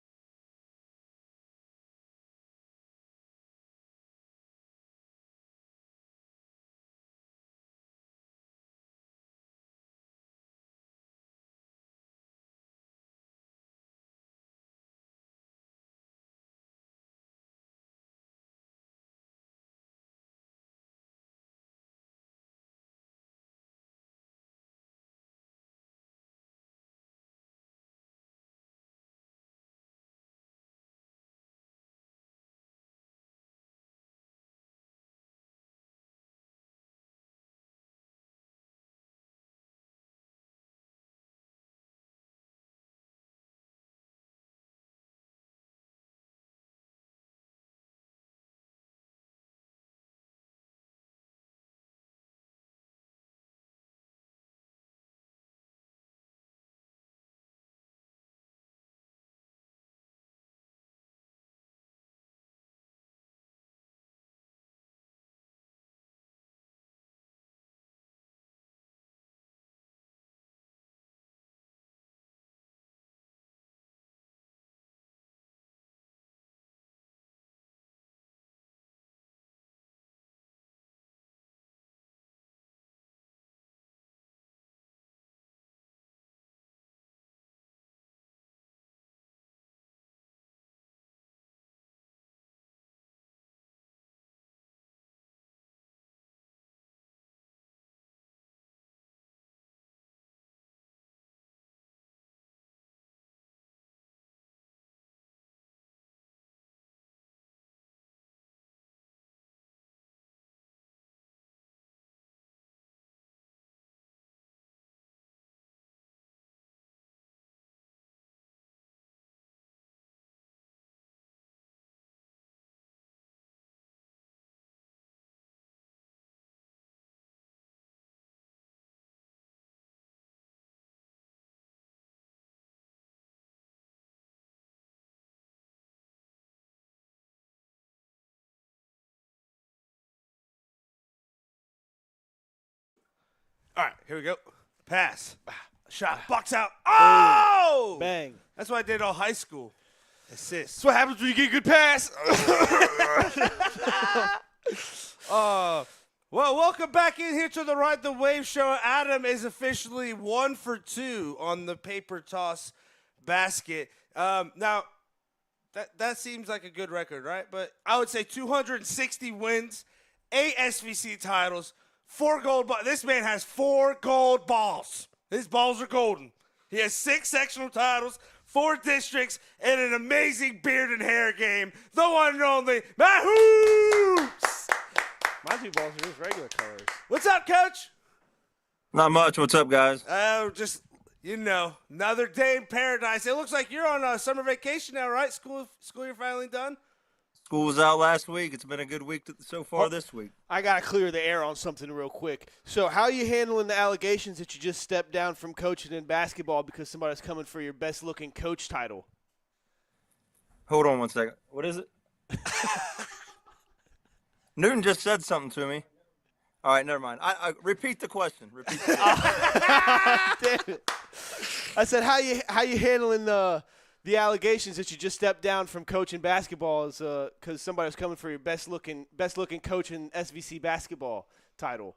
all right, here we go. Pass. Shot. Box out. Oh! Bang. That's what I did all high school. Assist. That's what happens when you get a good pass. Well, welcome back in here to the Ride the Wave show. Adam is officially 1 for 2 on the paper toss basket. Now, that seems like a good record, right? But I would say 260 wins 8 SVC titles, 4 gold balls. This man has 4 gold balls. His balls are golden. He has 6 sectional titles, 4 districts, and an amazing beard and hair game. The one and only Matt Hoops. My 2 balls are just regular colors. What's up, Coach? Not much. What's up, guys? Just, another day in paradise. It looks like you're on a summer vacation now, right? School you're finally done? School was out last week. It's been a good week so far this week. I got to clear the air on something real quick. So how are you handling the allegations that you just stepped down from coaching in basketball because somebody's coming for your best-looking coach title? Hold on one second. What is it? Newton just said something to me. All right, never mind. I repeat the question. Damn it. I said, how you handling the allegations that you just stepped down from coaching basketball is because somebody was coming for your best looking coach in SVC basketball title.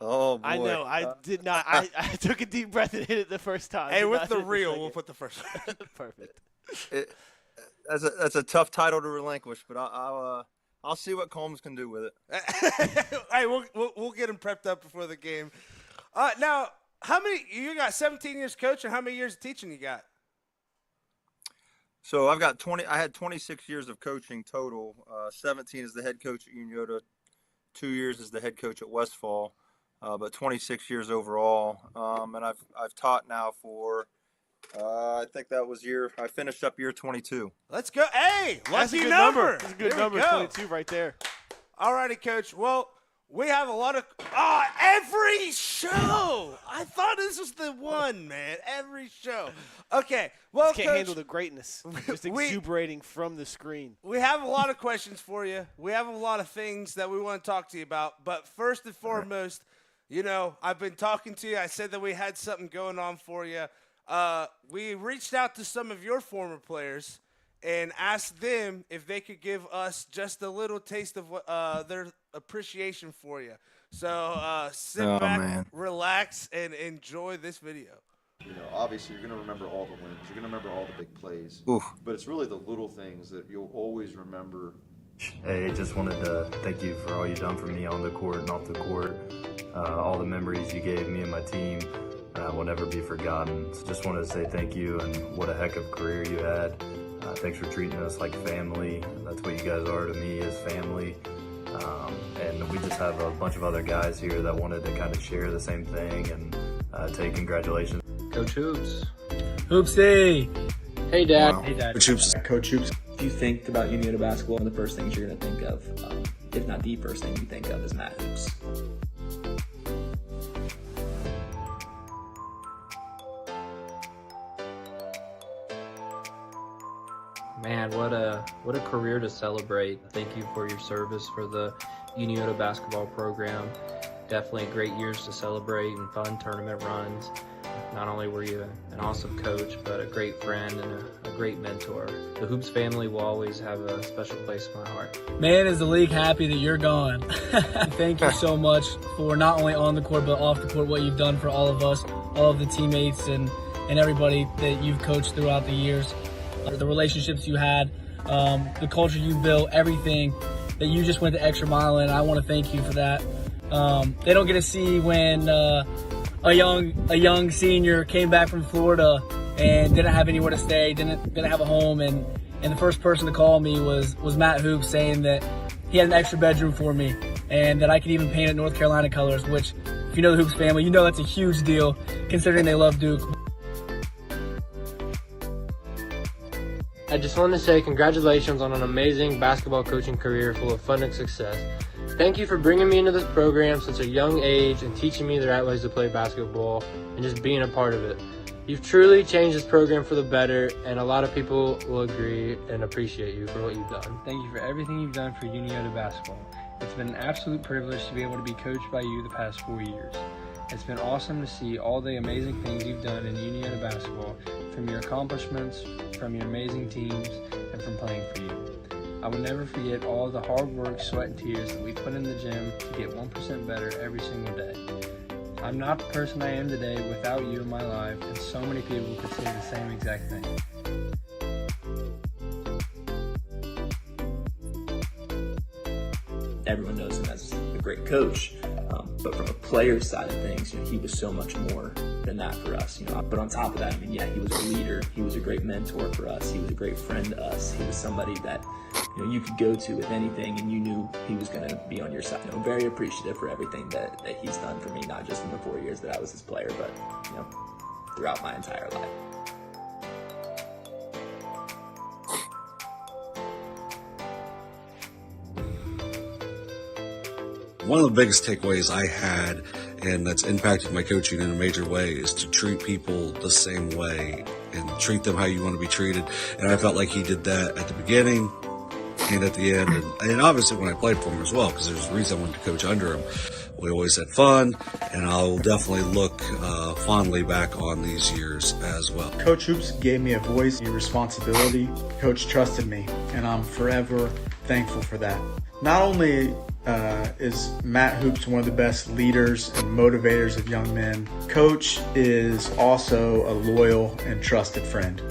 Oh, boy. I know. I did not. I took a deep breath and hit it the first time. Hey, with the reel, we'll put the first one. Perfect. That's a tough title to relinquish, but I'll see what Combs can do with it. Hey, we'll get him prepped up before the game. Now, how many you got? 17 years coaching. How many years of teaching you got? So I've got 20. I had 26 years of coaching total. 17 as the head coach at Uniota, 2 years as the head coach at Westfall, but 26 years overall. And I've taught now for I think that was I finished up year 22. Let's go. Hey, That's a lucky good number. That's a good There number. we go. 22 right there. All righty, Coach. Well, we have a lot of every show. I thought this was the one, man. Every show. Okay. Well, Can't Coach, handle the greatness. Just exuberating from the screen. we have a lot of questions for you. We have a lot of things that we want to talk to you about. But first and foremost, I've been talking to you. I said that we had something going on for you. We reached out to some of your former players and asked them if they could give us just a little taste of what, their appreciation for you. So sit back, relax, and enjoy this video. Obviously you're going to remember all the wins. You're going to remember all the big plays. Oof. But it's really the little things that you'll always remember. Hey, just wanted to thank you for all you've done for me on the court and off the court. All the memories you gave me and my team will never be forgotten. So just wanted to say thank you, and what a heck of a career you had. Thanks for treating us like family. That's what you guys are to me, is family. And we just have a bunch of other guys here that wanted to kind of share the same thing and say congratulations. Coach Hoops. Hoopsie! Hey, Dad. Wow. Hey, Dad. Coach Hoops. Coach Hoops. If you think about Uniota basketball, the first things you're going to think of, if not the first thing you think of, is Matt Hoops. Man, what a career to celebrate. Thank you for your service for the Uniota basketball program. Definitely great years to celebrate and fun tournament runs. Not only were you an awesome coach, but a great friend and a great mentor. The Hoops family will always have a special place in my heart. Man, is the league happy that you're gone. Thank you so much for not only on the court, but off the court, what you've done for all of us, all of the teammates and everybody that you've coached throughout the years. The relationships you had, the culture you built, everything that you just went the extra mile in. I want to thank you for that. They don't get to see when a young senior came back from Florida and didn't have anywhere to stay, didn't have a home, and the first person to call me was Matt Hoops, saying that he had an extra bedroom for me and that I could even paint it North Carolina colors, which, if you know the Hoops family, you know that's a huge deal considering they love Duke. I just wanted to say congratulations on an amazing basketball coaching career full of fun and success. Thank you for bringing me into this program since a young age and teaching me the right ways to play basketball and just being a part of it. You've truly changed this program for the better, and a lot of people will agree and appreciate you for what you've done. Thank you for everything you've done for Uniota basketball. It's been an absolute privilege to be able to be coached by you the past 4 years. It's been awesome to see all the amazing things you've done in Uniota basketball, from your accomplishments, from your amazing teams, and from playing for you. I will never forget all the hard work, sweat, and tears that we put in the gym to get 1% better every single day. I'm not the person I am today without you in my life, and so many people could say the same exact thing. Everyone knows him as coach. But from a player side of things, he was so much more than that for us. But on top of that, he was a leader. He was a great mentor for us. He was a great friend to us. He was somebody that you could go to with anything, and you knew he was going to be on your side. Very appreciative for everything that he's done for me, not just in the 4 years that I was his player, but throughout my entire life. One of the biggest takeaways I had, and that's impacted my coaching in a major way, is to treat people the same way and treat them how you want to be treated. And I felt like he did that at the beginning and at the end, and obviously when I played for him as well, because there's a reason I wanted to coach under him. We always had fun, and I'll definitely look fondly back on these years as well. Coach Hoops gave me a voice, a responsibility. Coach trusted me, and I'm forever thankful for that. Not only is Matt Hoops one of the best leaders and motivators of young men, Coach is also a loyal and trusted friend.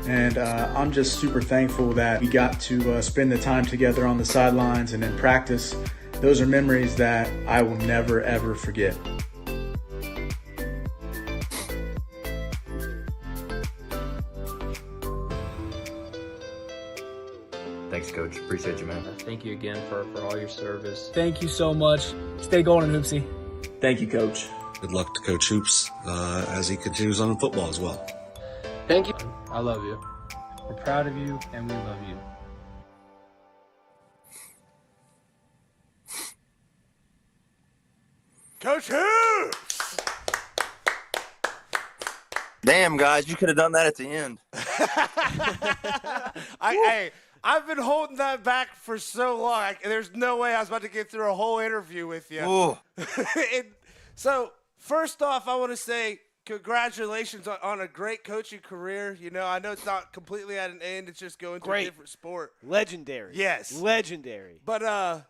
And I'm just super thankful that we got to spend the time together on the sidelines and in practice. Those are memories that I will never, ever forget. Thanks, Coach. Appreciate you, man. Thank you again for all your service. Thank you so much. Stay golden, Hoopsy. Thank you, Coach. Good luck to Coach Hoops as he continues on in football as well. Thank you. I love you. We're proud of you, and we love you. Coach Hoops! Damn, guys, you could have done that at the end. I've been holding that back for so long. There's no way I was about to get through a whole interview with you. So, first off, I want to say congratulations on a great coaching career. I know it's not completely at an end. It's just going to a different sport. Legendary. Yes. Legendary. But,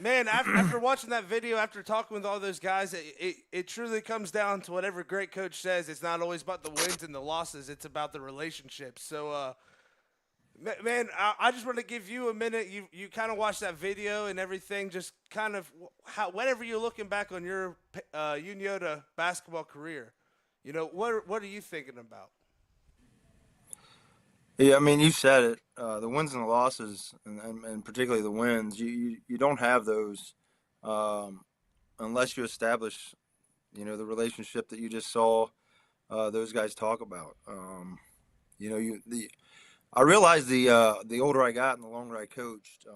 man, after watching that video, after talking with all those guys, it truly comes down to whatever great coach says. It's not always about the wins and the losses. It's about the relationships. So, man, I just want to give you a minute. You kind of watched that video and everything. Just kind of whenever you're looking back on your Unioda basketball career, what are you thinking about? Yeah, I mean, you said it. The wins and the losses, and particularly the wins, you don't have those unless you establish, the relationship that you just saw those guys talk about. I realized the older I got and the longer I coached,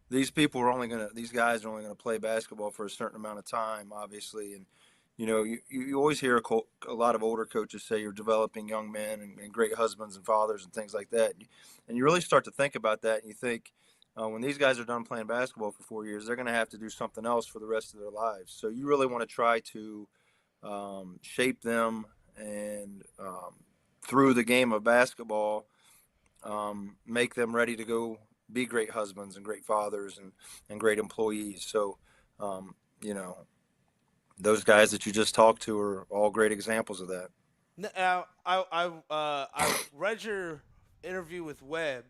these guys are only gonna play basketball for a certain amount of time, obviously, and you always hear a lot of older coaches say you're developing young men and great husbands and fathers and things like that, and you really start to think about that, and you think when these guys are done playing basketball for 4 years, they're gonna have to do something else for the rest of their lives. So you really want to try to shape them and through the game of basketball, make them ready to go be great husbands and great fathers and great employees. So, those guys that you just talked to are all great examples of that. Now, I read your interview with Webb,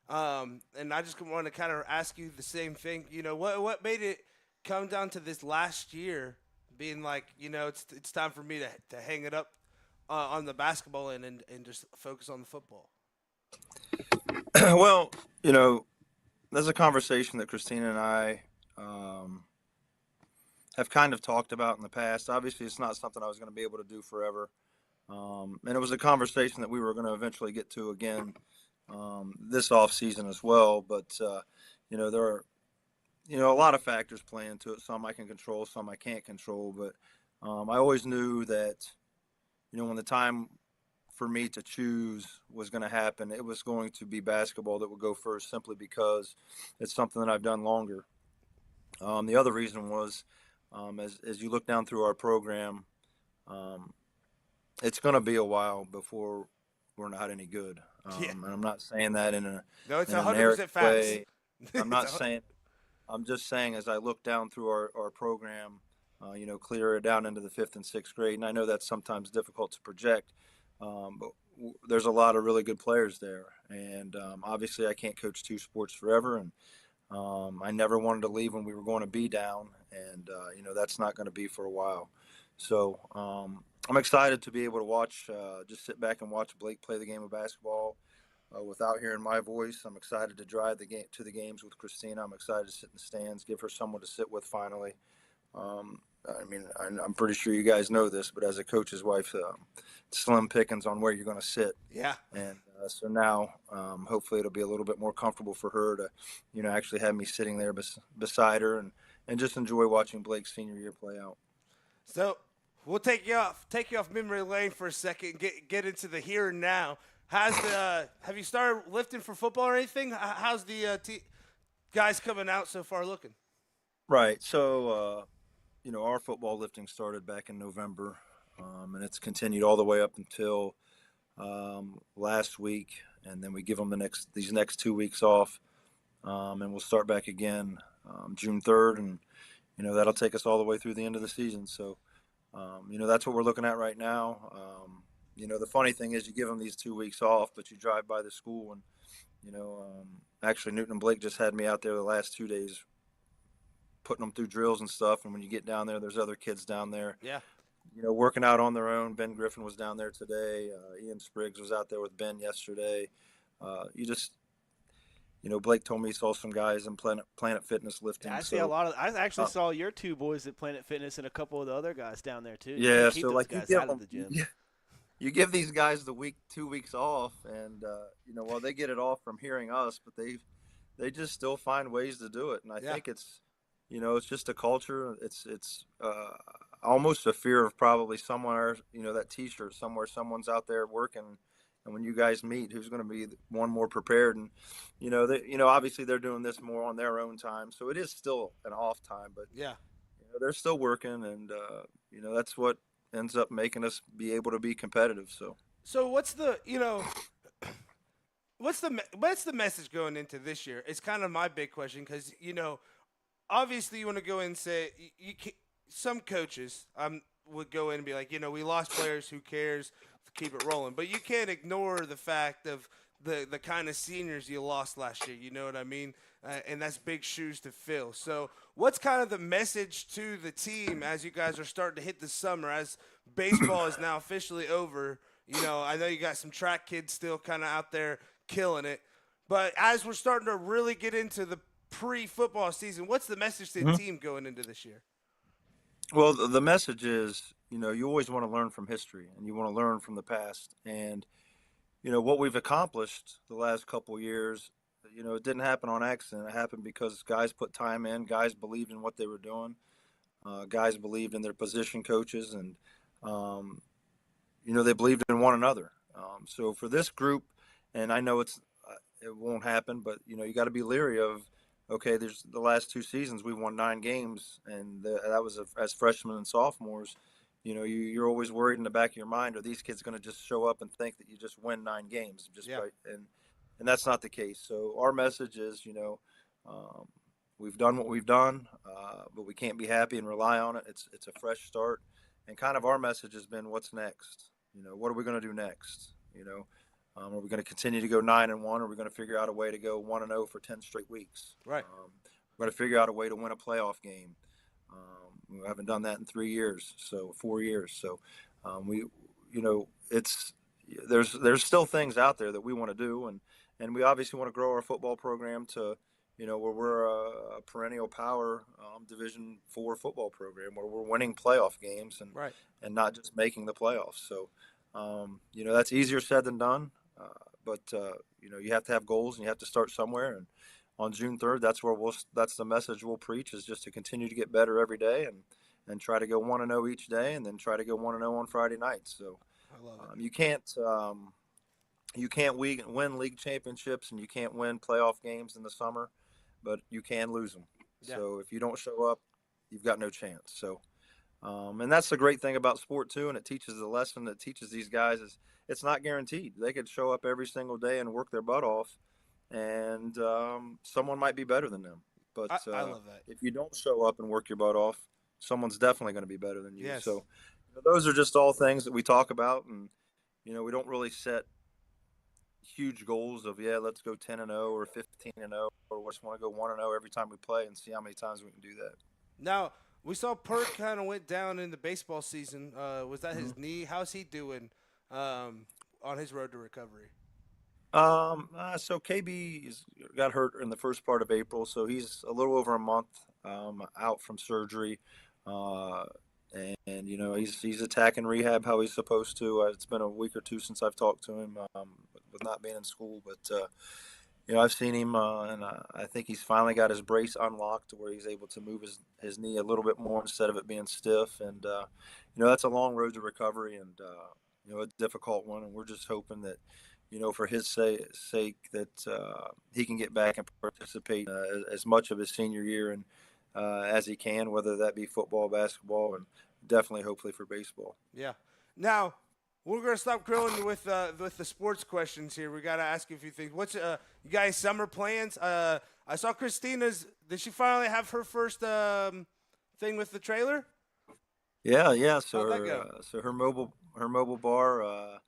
and I just want to kind of ask you the same thing. What made it come down to this last year being like, it's time for me to hang it up on the basketball end and just focus on the football? Well, there's a conversation that Christina and I have kind of talked about in the past. Obviously, it's not something I was going to be able to do forever. And it was a conversation that we were going to eventually get to again this off season as well. But, there are, a lot of factors play into it. Some I can control, some I can't control. But I always knew that, when the time for me to choose was going to happen, it was going to be basketball that would go first, simply because it's something that I've done longer. The other reason was, as you look down through our program, it's going to be a while before we're not any good. And I'm not saying that in it's in an 100% arrogant facts. way. I'm just saying as I look down through our program, clear down into the 5th and 6th grade, and I know that's sometimes difficult to project, but there's a lot of really good players there, and obviously I can't coach 2 sports forever, and I never wanted to leave when we were going to be down, and that's not going to be for a while. So I'm excited to be able to watch, just sit back and watch Blake play the game of basketball without hearing my voice. I'm excited to drive the games with Christina. I'm excited to sit in the stands, give her someone to sit with finally. I'm pretty sure you guys know this, but as a coach's wife, slim pickings on where you're going to sit. Yeah. And so now, hopefully, it'll be a little bit more comfortable for her to, actually have me sitting there beside her and just enjoy watching Blake's senior year play out. So we'll take you off memory lane for a second. Get into the here and now. Have you started lifting for football or anything? How's the guys coming out so far looking? Right. So, our football lifting started back in November, and it's continued all the way up until last week, and then we give them these next 2 weeks off, and we'll start back again June 3rd, and that'll take us all the way through the end of the season. So, that's what we're looking at right now. The funny thing is, you give them these 2 weeks off, but you drive by the school, and actually Newton and Blake just had me out there the last 2 days, putting them through drills and stuff. And when you get down there, there's other kids down there. Yeah. Working out on their own. Ben Griffin was down there today. Ian Spriggs was out there with Ben yesterday. Blake told me he saw some guys in Planet Fitness lifting. Yeah, I actually saw your two boys at Planet Fitness and a couple of the other guys down there too. Yeah, keep so those like guys you give out of them, the gym. you give these guys 2 weeks off, and they get it off from hearing us, but they just still find ways to do it, and I think it's just a culture. It's almost a fear of probably somewhere, that T-shirt somewhere, someone's out there working, and when you guys meet, who's going to be one more prepared? And obviously they're doing this more on their own time, so it is still an off time, but yeah, they're still working, and that's what ends up making us be able to be competitive. So what's the what's the message going into this year? It's kind of my big question because obviously you want to go in and say some coaches would go in and be like, we lost players, who cares, keep it rolling. But you can't ignore the fact of the kind of seniors you lost last year. You know what I mean? And that's big shoes to fill. So what's kind of the message to the team as you guys are starting to hit the summer, as baseball is now officially over? I know you got some track kids still kind of out there killing it. But as we're starting to really get into the pre-football season, what's the message to the team going into this year? Well, the message is, you always want to learn from history, and you want to learn from the past. And, what we've accomplished the last couple of years, it didn't happen on accident. It happened because guys put time in, guys believed in what they were doing, guys believed in their position coaches, and, they believed in one another. So for this group, and I know it won't happen, but, you got to be leery of, okay, there's the last 2 seasons we won 9 games, and that was as freshmen and sophomores. You're always worried in the back of your mind, are these kids going to just show up and think that you just win 9 games? And that's not the case. So our message is, we've done what we've done, but we can't be happy and rely on it. It's a fresh start, and kind of our message has been, what's next? What are we going to do next? Are we going to continue to go 9-1, or are we going to figure out a way to go 1-0 for 10 straight weeks? Right. We're going to figure out a way to win a playoff game. We haven't done that in 4 years. So there's still things out there that we want to do, and we obviously want to grow our football program to, where we're a perennial power Division IV football program where we're winning playoff games and not just making the playoffs. So, that's easier said than done. But you have to have goals, and you have to start somewhere. And on June 3rd, that's the message we'll preach, is just to continue to get better every day and try to go 1-0 each day, and then try to go 1-0 on Friday nights. So you can't win league championships, and you can't win playoff games in the summer, but you can lose them. Yeah. So if you don't show up, you've got no chance. So, and that's the great thing about sport too, and it teaches the lesson that teaches these guys is it's not guaranteed. They could show up every single day and work their butt off, and someone might be better than them. But I love that. If you don't show up and work your butt off, someone's definitely going to be better than you. Yes. So those are just all things that we talk about, and we don't really set huge goals of let's go 10-0 or 15-0, or we just want to go 1-0 every time we play and see how many times we can do that. Now we saw Perk kind of went down in the baseball season. Was that his knee? How's he doing on his road to recovery? So KB got hurt in the first part of April, so he's a little over a month out from surgery, and he's attacking rehab how he's supposed to. It's been a week or two since I've talked to him with not being in school, but I've seen him, and I think he's finally got his brace unlocked to where he's able to move his knee a little bit more instead of it being stiff, and that's a long road to recovery and a difficult one, and we're just hoping that. For his sake, that he can get back and participate as much of his senior year and as he can, whether that be football, basketball, and definitely, hopefully, for baseball. Yeah. Now we're gonna stop grilling you with the sports questions here. We gotta ask you a few things. What's you guys' summer plans? I saw Christina's. Did she finally have her first thing with the trailer? Yeah. How'd that go? So her mobile bar.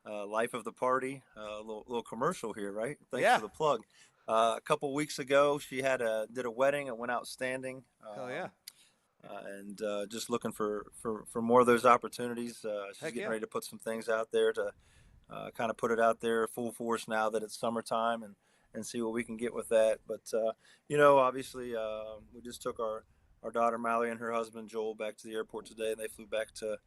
Life of the party, a little commercial here, right? Thanks for the plug. A couple weeks ago, she did a wedding. It went outstanding. Hell yeah! And just looking for more of those opportunities. She's getting ready to put some things out there to kind of put it out there full force now that it's summertime and see what we can get with that. But obviously, we just took our daughter Mallory and her husband Joel back to the airport today, and they flew back to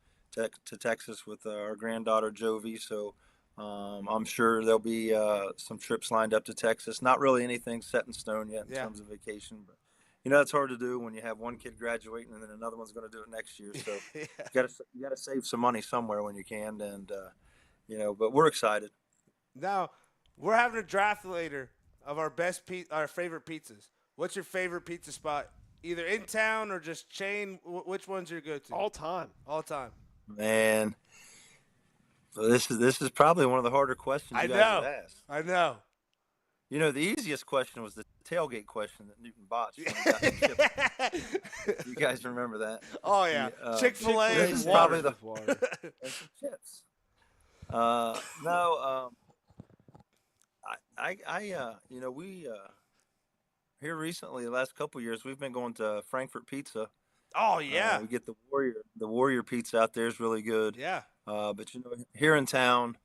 Texas with our granddaughter Jovi, so I'm sure there'll be some trips lined up to Texas. Not really anything set in stone yet in terms of vacation, but it's hard to do when you have one kid graduating and then another one's going to do it next year. So you got to save some money somewhere when you can, and but we're excited. Now we're having a draft later of our our favorite pizzas. What's your favorite pizza spot, either in town or just chain? Which one's your go-to? All time. Man, this is probably one of the harder questions you guys have asked. I know. The easiest question was the tailgate question that Newton botched. When he got the chips. You guys remember that? Oh yeah, Chick-fil-A. This is probably the water and some chips. No, we here recently, the last couple of years, we've been going to Frankfurt Pizza. Oh yeah, we get the Warrior pizza out there is really good. Yeah, but here in town,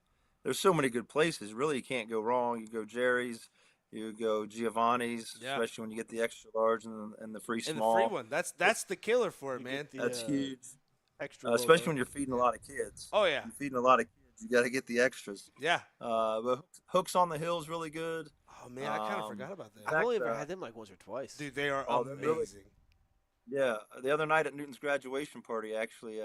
there's so many good places. Really, you can't go wrong. You go Jerry's, you go Giovanni's, especially when you get the extra large and the free small. And the free one. That's the killer for it, man. That's huge. Extra, especially when you're feeding a lot of kids. Oh yeah, you're feeding a lot of kids. You got to get the extras. Yeah. But Hooks on the Hill is really good. Oh man, I kind of forgot about that. I've only ever had them like once or twice. Dude, they are amazing. Yeah, the other night at Newton's graduation party, actually,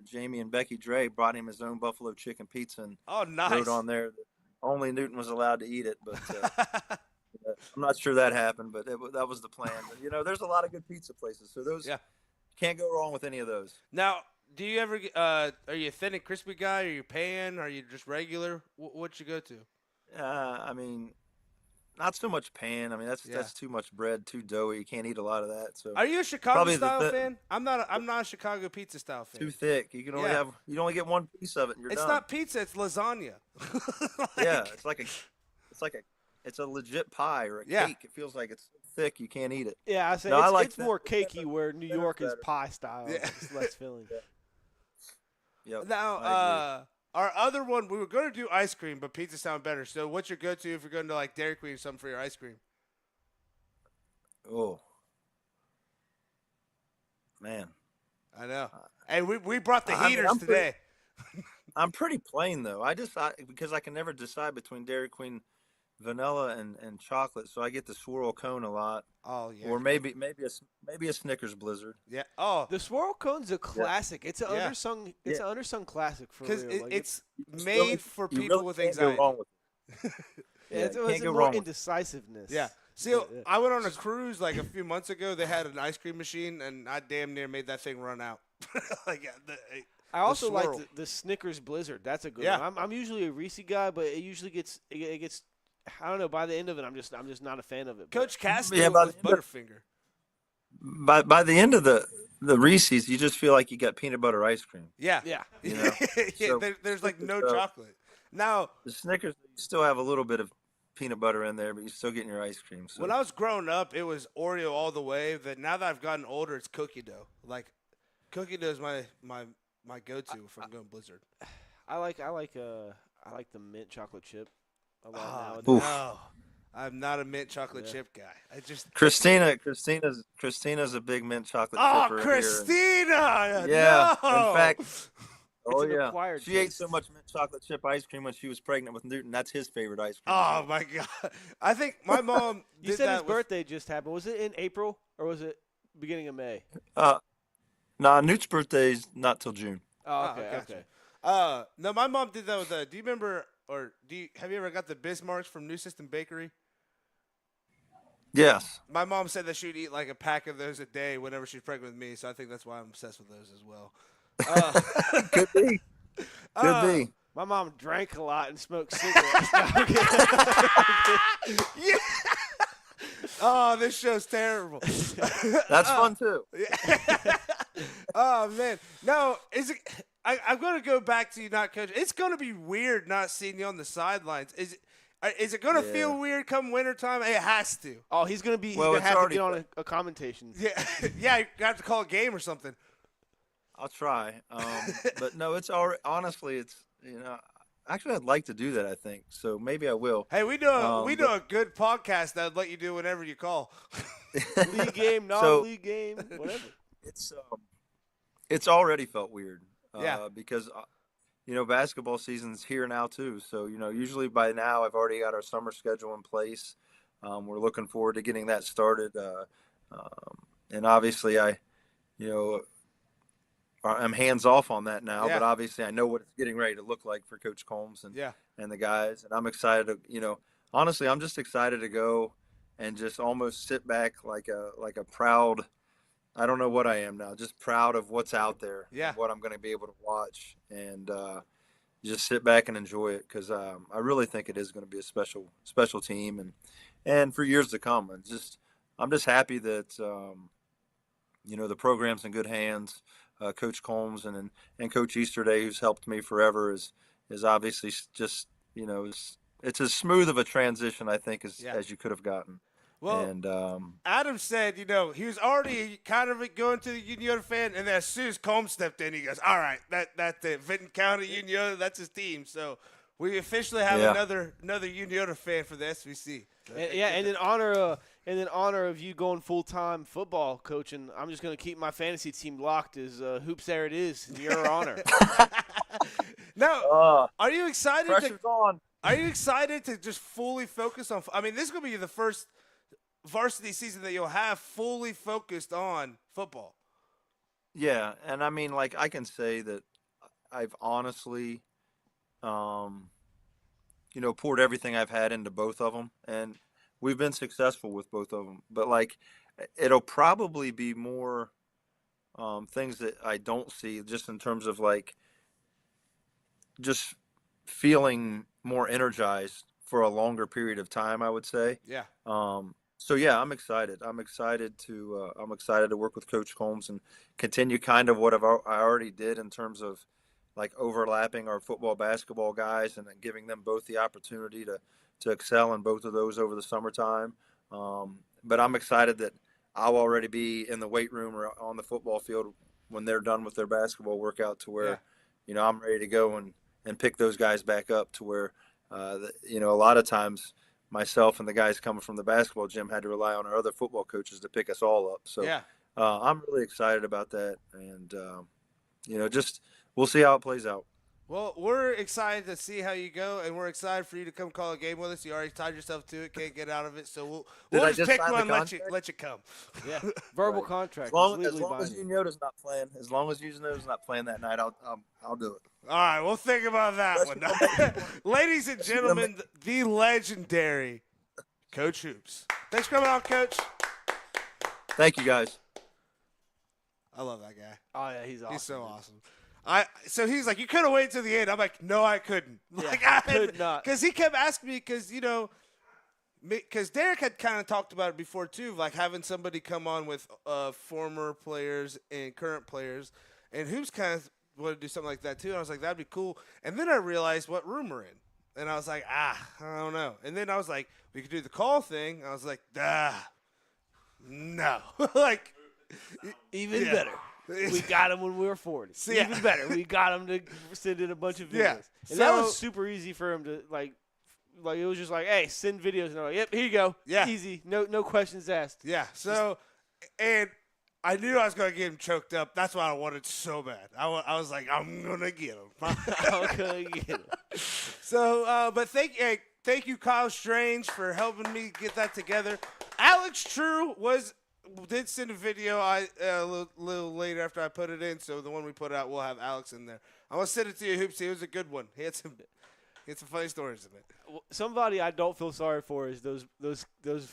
Jamie and Becky Dre brought him his own buffalo chicken pizza and wrote on there that only Newton was allowed to eat it. But I'm not sure that happened, but that was the plan. But, there's a lot of good pizza places, so those can't go wrong with any of those. Now, do you ever are you a thin and crispy guy? Are you pan? Are you just regular? What you go to? I mean. Not so much pan. I mean, that's too much bread, too doughy. You can't eat a lot of that. So, are you a Chicago style fan? I'm not a Chicago pizza style fan. Too thick. You can only get one piece of it, and you're done. It's not pizza. It's lasagna. It's a legit pie or a cake. It feels like it's so thick you can't eat it. Yeah, I say it's more cakey where New York is pie style. Yeah. It's less filling. Yep. Now, our other one, we were going to do ice cream, but pizza sound better. So what's your go-to if you're going to like Dairy Queen or something for your ice cream? Oh, man. I know. And we brought the heaters today. I'm pretty plain, though. Because I can never decide between Dairy Queen vanilla and chocolate, so I get the swirl cone a lot. Oh yeah. Or maybe a Snickers Blizzard. Yeah. Oh, the swirl cone's a classic. It's an unsung. It's an unsung classic for real. Because it's made for people with anxiety. Go wrong with it. It's more indecisiveness. Yeah. See, I went on a cruise like a few months ago. They had an ice cream machine, and I damn near made that thing run out. I also like the Snickers Blizzard. That's a good one. I'm usually a Reese guy, but it usually gets I don't know. By the end of it, I'm just not a fan of it. Coach Cassidy with Butterfinger. By the end of the Reese's, you just feel like you got peanut butter ice cream. Yeah, yeah. So, there's like no chocolate. Now, The Snickers, you still have a little bit of peanut butter in there, but you're still getting your ice cream. So. when I was growing up, it was Oreo all the way. But now that I've gotten older, it's cookie dough. Like, cookie dough is my go-to if I'm going Blizzard. I like the mint chocolate chip a lot Oh, nowadays. no. I'm not a mint chocolate chip guy. I just Christina's a big mint chocolate chipper here. Christina! Yeah, No! in fact, an acquired she ate taste. so much mint chocolate chip ice cream when she was pregnant with Newton. That's his favorite ice cream. Oh my god! I think my mom. You did said that his with- birthday just happened. Was it in April or was it beginning of May? Nah, Newt's birthday's not till June. Oh, okay, gotcha. okay. No, my mom did that with. Do you remember, or have you ever got the Bismarcks from New System Bakery? Yes. My mom said that she'd eat like a pack of those a day whenever she's pregnant with me, so I think that's why I'm obsessed with those as well. Could be. Could be. My mom drank a lot and smoked cigarettes. No, I'm kidding. Yeah. Oh, this show's terrible. That's fun too. Oh man, no, is it? I'm going to go back to you not coaching. It's going to be weird not seeing you on the sidelines. Is it going to feel weird come wintertime? It has to. Oh, he's gonna be. Well, he's it's gonna have to already- get on a commentation. Yeah, yeah. You have to call a game or something. I'll try. But no, it's already. Honestly, it's Actually, I'd like to do that. I think so. Maybe I will. Hey, we do a good podcast that'd let you do whenever you call. League game, non-league game, whatever. It's already felt weird. Yeah. Because basketball season's here now too. So usually by now I've already got our summer schedule in place. We're looking forward to getting that started. And obviously I'm hands off on that now, but obviously I know what it's getting ready to look like for Coach Combs and the guys. And I'm excited to, honestly, I'm just excited to go and just almost sit back like a proud, I don't know what I am now, just proud of what's out there, and what I'm going to be able to watch, and just sit back and enjoy it, because I really think it is going to be a special team, and for years to come. I'm just happy that the program's in good hands. Coach Combs and Coach Easterday, who's helped me forever, is obviously just it's as smooth of a transition, I think, as you could have gotten. Well, and Adam said, he was already kind of going to the Uniola fan, and then as soon as Combs stepped in, he goes, "All right, that's it. Vinton County Uniola, that's his team." So we officially have another Uniola fan for the SVC. And in honor of you going full-time football coaching, I'm just going to keep my fantasy team locked as Hoops There It Is in your honor. Now, are you excited? Pressure's on. Are you excited to just fully focus on? I mean, this is going to be the first varsity season that you'll have fully focused on football. Yeah, and I mean, like, I can say that I've honestly, poured everything I've had into both of them, and we've been successful with both of them. But like, it'll probably be more things that I don't see, just in terms of like, just feeling more energized for a longer period of time, I would say. Yeah. So yeah, I'm excited. I'm excited to work with Coach Combs and continue kind of what I already did in terms of like overlapping our football, basketball guys, and then giving them both the opportunity to excel in both of those over the summertime. But I'm excited that I'll already be in the weight room or on the football field when they're done with their basketball workout, to where, I'm ready to go and pick those guys back up, to where, a lot of times myself and the guys coming from the basketball gym had to rely on our other football coaches to pick us all up. So I'm really excited about that. And, just we'll see how it plays out. Well, we're excited to see how you go, and we're excited for you to come call a game with us. You already tied yourself to it, can't get out of it, so we'll just pick one, let you come. Yeah, verbal contract. As long as Uniota's not playing, that night, I'll do it. All right, we'll think about that one. Ladies and gentlemen, the legendary Coach Hoops. Thanks for coming on, Coach. Thank you, guys. I love that guy. Oh yeah, he's awesome. He's so awesome. So he's like, you could have waited till the end. I'm like, no, I couldn't. Like, I could not. Because he kept asking me, because Derek had kind of talked about it before too, like having somebody come on with former players and current players, and Hoops kind of want to do something like that too. And I was like, that'd be cool. And then I realized what room we're in. And I was like, I don't know. And then I was like, we could do the call thing. I was like, no. Like, even better. We got him when we were 40. Even better. We got him to send in a bunch of videos. Yeah. And that was super easy for him to, like it was just like, hey, send videos. And I'm like, yep, here you go. Yeah. Easy. No questions asked. Yeah. So, and I knew I was going to get him choked up. That's why I wanted so bad. I was like, I'm going to get him. I'm going to get him. So, but thank you, Kyle Strange, for helping me get that together. Alex True did send a video a little later after I put it in, so the one we put out, we'll have Alex in there. I'm going to send it to you, Hoopsy. It was a good one. He had some funny stories in it. Somebody I don't feel sorry for is those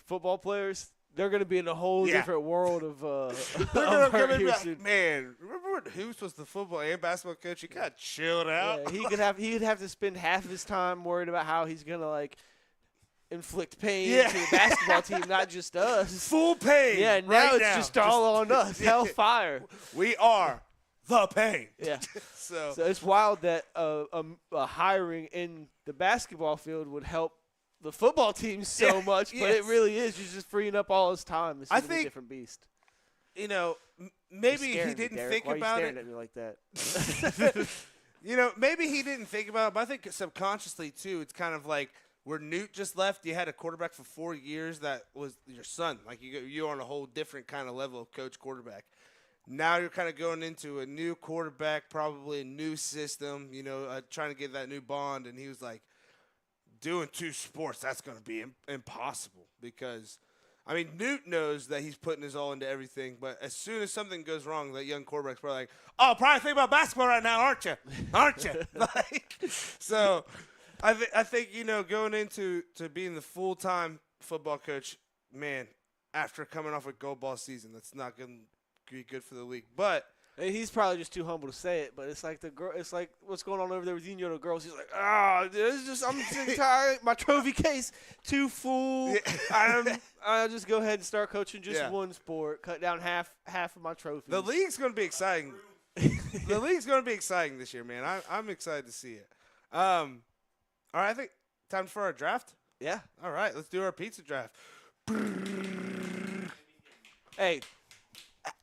football players. They're going to be in a whole different world of They're going to be like, man, remember when Hoops was the football and basketball coach? He got chilled out. Yeah, he'd have to spend half of his time worried about how he's going to, like, inflict pain to the basketball team, not just us. Full pain. Yeah, now it's just all on us. Hellfire. We are the pain. Yeah. So it's wild that a hiring in the basketball field would help the football team so much, but it really is. You're just freeing up all his time. It's a different beast. You know, maybe he didn't think about it. Why are you staring at me like that? You know, maybe he didn't think about it, but I think subconsciously, too, it's kind of like where Newt just left, you had a quarterback for 4 years that was your son. Like, you're on a whole different kind of level of coach quarterback. Now you're kind of going into a new quarterback, probably a new system, you know, trying to get that new bond. And he was like, doing 2 sports, that's going to be impossible because, I mean, Newt knows that he's putting his all into everything, but as soon as something goes wrong, that young quarterback's probably like, oh, probably think about basketball right now, aren't you? Aren't you? So I think, you know, going into being the full-time football coach, man, after coming off a gold ball season, that's not going to be good for the league. But and he's probably just too humble to say it, but it's like it's like what's going on over there with the girls. He's like, I'm too tired. My trophy case too full. Yeah. I'll just go ahead and start coaching just one sport. Cut down half of my trophies. The league's going to be exciting. The league's going to be exciting this year, man. I'm excited to see it. All right, I think time for our draft. Yeah. All right, let's do our pizza draft. Hey.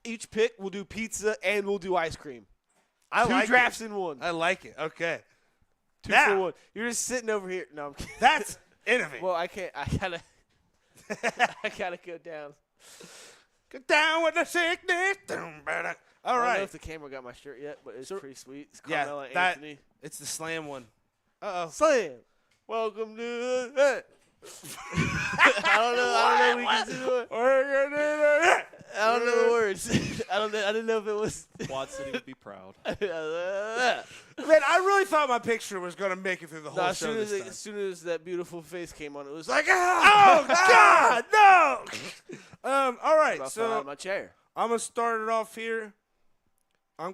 Each pick, we'll do pizza and we'll do ice cream. Two drafts in one. I like it. Okay. 2 for 1. You're just sitting over here. No, I'm kidding. That's innovative. Well, I can't. I gotta go down. Go down with the sickness. All right. I don't know if the camera got my shirt yet, but it's pretty sweet. It's Carmelo Anthony. It's the slam one. Uh-oh. Slam. Welcome to the I don't know. We can do it. I don't know the words. I didn't know if it was. Quad City would be proud. Man, I really thought my picture was going to make it through the whole show this time. As soon as that beautiful face came on, it was like, oh God, no! All right, so out of my chair. I'm gonna start it off here. I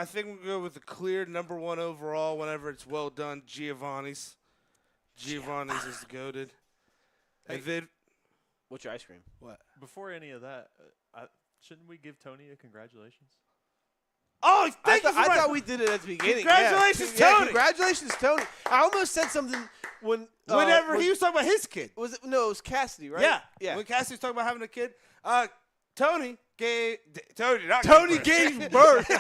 think we'll go with the clear number 1 overall. Whenever it's well done, Giovanni's is goated. And then, what's your ice cream? What? Before any of that, shouldn't we give Tony a congratulations? Oh, I thought we did it at the beginning. Congratulations, Tony! Yeah, congratulations, Tony! I almost said something whenever he was talking about his kid. It was Cassidy, right? Yeah. When Cassidy was talking about having a kid, Tony gave birth.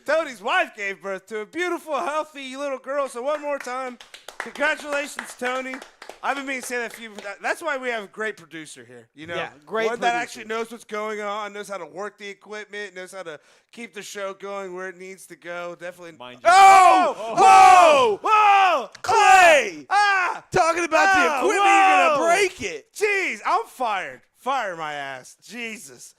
Tony's wife gave birth to a beautiful, healthy little girl. So one more time, congratulations, Tony. I've been meaning to say that a few. That's why we have a great producer here. You know, great one that actually knows what's going on, knows how to work the equipment, knows how to keep the show going where it needs to go. Definitely. Mind you. Oh! Whoa! Clay! Talking about the equipment, you're gonna break it. Jeez, I'm fired. Fire my ass. Jesus.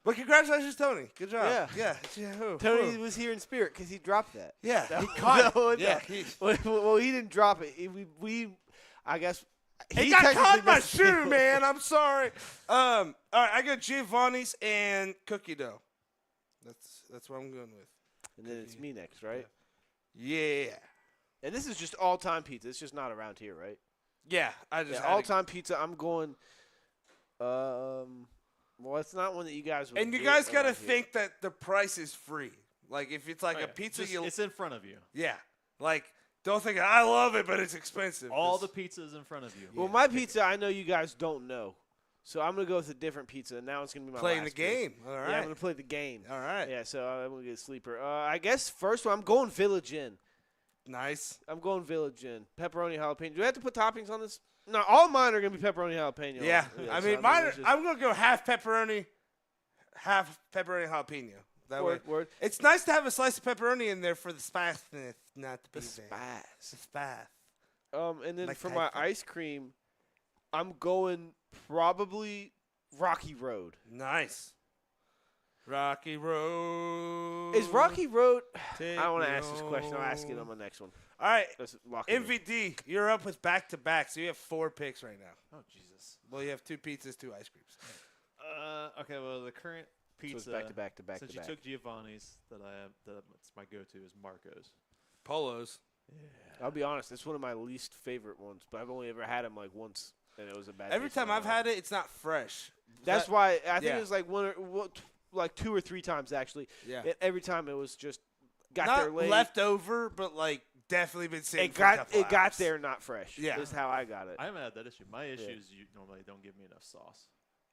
But congratulations, Tony. Good job. Yeah. Yeah. Tony was here in spirit because he dropped that. Yeah. He caught it. Yeah. Well, he didn't drop it. I guess. He got caught in my shoe, man. I'm sorry. All right, I got Giovanni's and cookie dough. That's what I'm going with. And then it's me next, right? Yeah. And this is just all-time pizza. It's just not around here, right? Yeah. I just all-time pizza. I'm going. Well, it's not one that you guys would. And you guys got to think that the price is free. Like if it's like a pizza, it's in front of you. Yeah. Like don't think I love it, but it's expensive. All the pizza is in front of you. Well, my pizza, I know you guys don't know. So I'm going to go with a different pizza, and now it's going to be my playing last the game. pick. All right. Yeah, I'm going to play the game. All right. Yeah, so I'm going to get a sleeper. I guess first one, I'm going Village Inn. Nice. I'm going Village Inn. Pepperoni jalapeno. Do we have to put toppings on this? No, all mine are going to be pepperoni jalapeno. Yeah. I mean, so mine. it's just- I'm going to go half pepperoni jalapeno. That way. Word. It's nice to have a slice of pepperoni in there for the spiciness, not to be The there. spice. The spice. And then Like for Thai my food. ice cream, I'm going probably Rocky Road. Nice. Rocky Road. Is Rocky Road? Take I want to me ask this question. I'll ask it on home. my next one. All right. Let's lock it in. MVD, you're up with back-to-back, so you have 4 picks right now. Oh, Jesus. Well, you have 2 pizzas, 2 ice creams. Okay, well, the current pizza. So it's back to back. Since you took Giovanni's, that's my go-to is Marco's. Polos. Yeah. I'll be honest. It's one of my least favorite ones, but I've only ever had them like once, and it was a bad. Every taste in time my I've mouth. had it, it's not fresh. That's why I think yeah. it was like like 2 or 3 times actually. Yeah. And every time it was just got not there late. left over, but like definitely been sitting It for a couple got hours. there not fresh. Yeah. Is how I got it. I haven't had that issue. My issue is you normally don't give me enough sauce.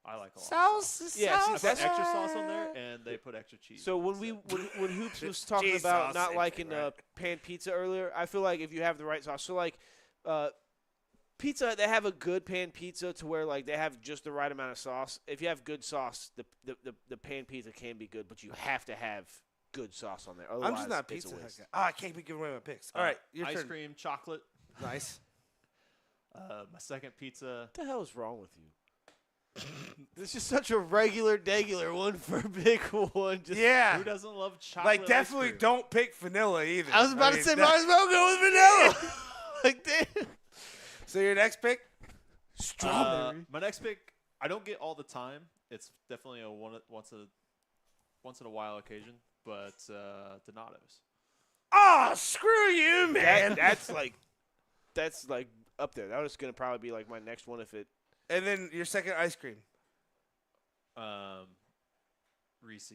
I like a lot of Sauce. Yeah, I see, put that's extra sauce on there, and they put extra cheese. So when when Hoops was talking Cheese about sauce, not same liking thing, right? pan pizza earlier, I feel like if you have the right sauce, so like pizza, they have a good pan pizza to where like they have just the right amount of sauce. If you have good sauce, the pan pizza can be good, but you have to have good sauce on there. I'm Otherwise, just not a it's pizza a guy. waste. Oh, I can't be giving away my picks. All right, your ice turn. cream, chocolate. Nice. My second pizza. What the hell is wrong with you? This is such a regular, one for a big one. Just Yeah. Who doesn't love chocolate? Like ice definitely cream? don't pick vanilla either. I was about to mean, say, that- might as well go with vanilla. Like, damn. So your next pick? Strawberry. My next pick, I don't get all the time. It's definitely a once in a while occasion, but Donato's. Oh, screw you, man. That's like up there. That was gonna probably be like my next one if it. And then your second ice cream. Reese.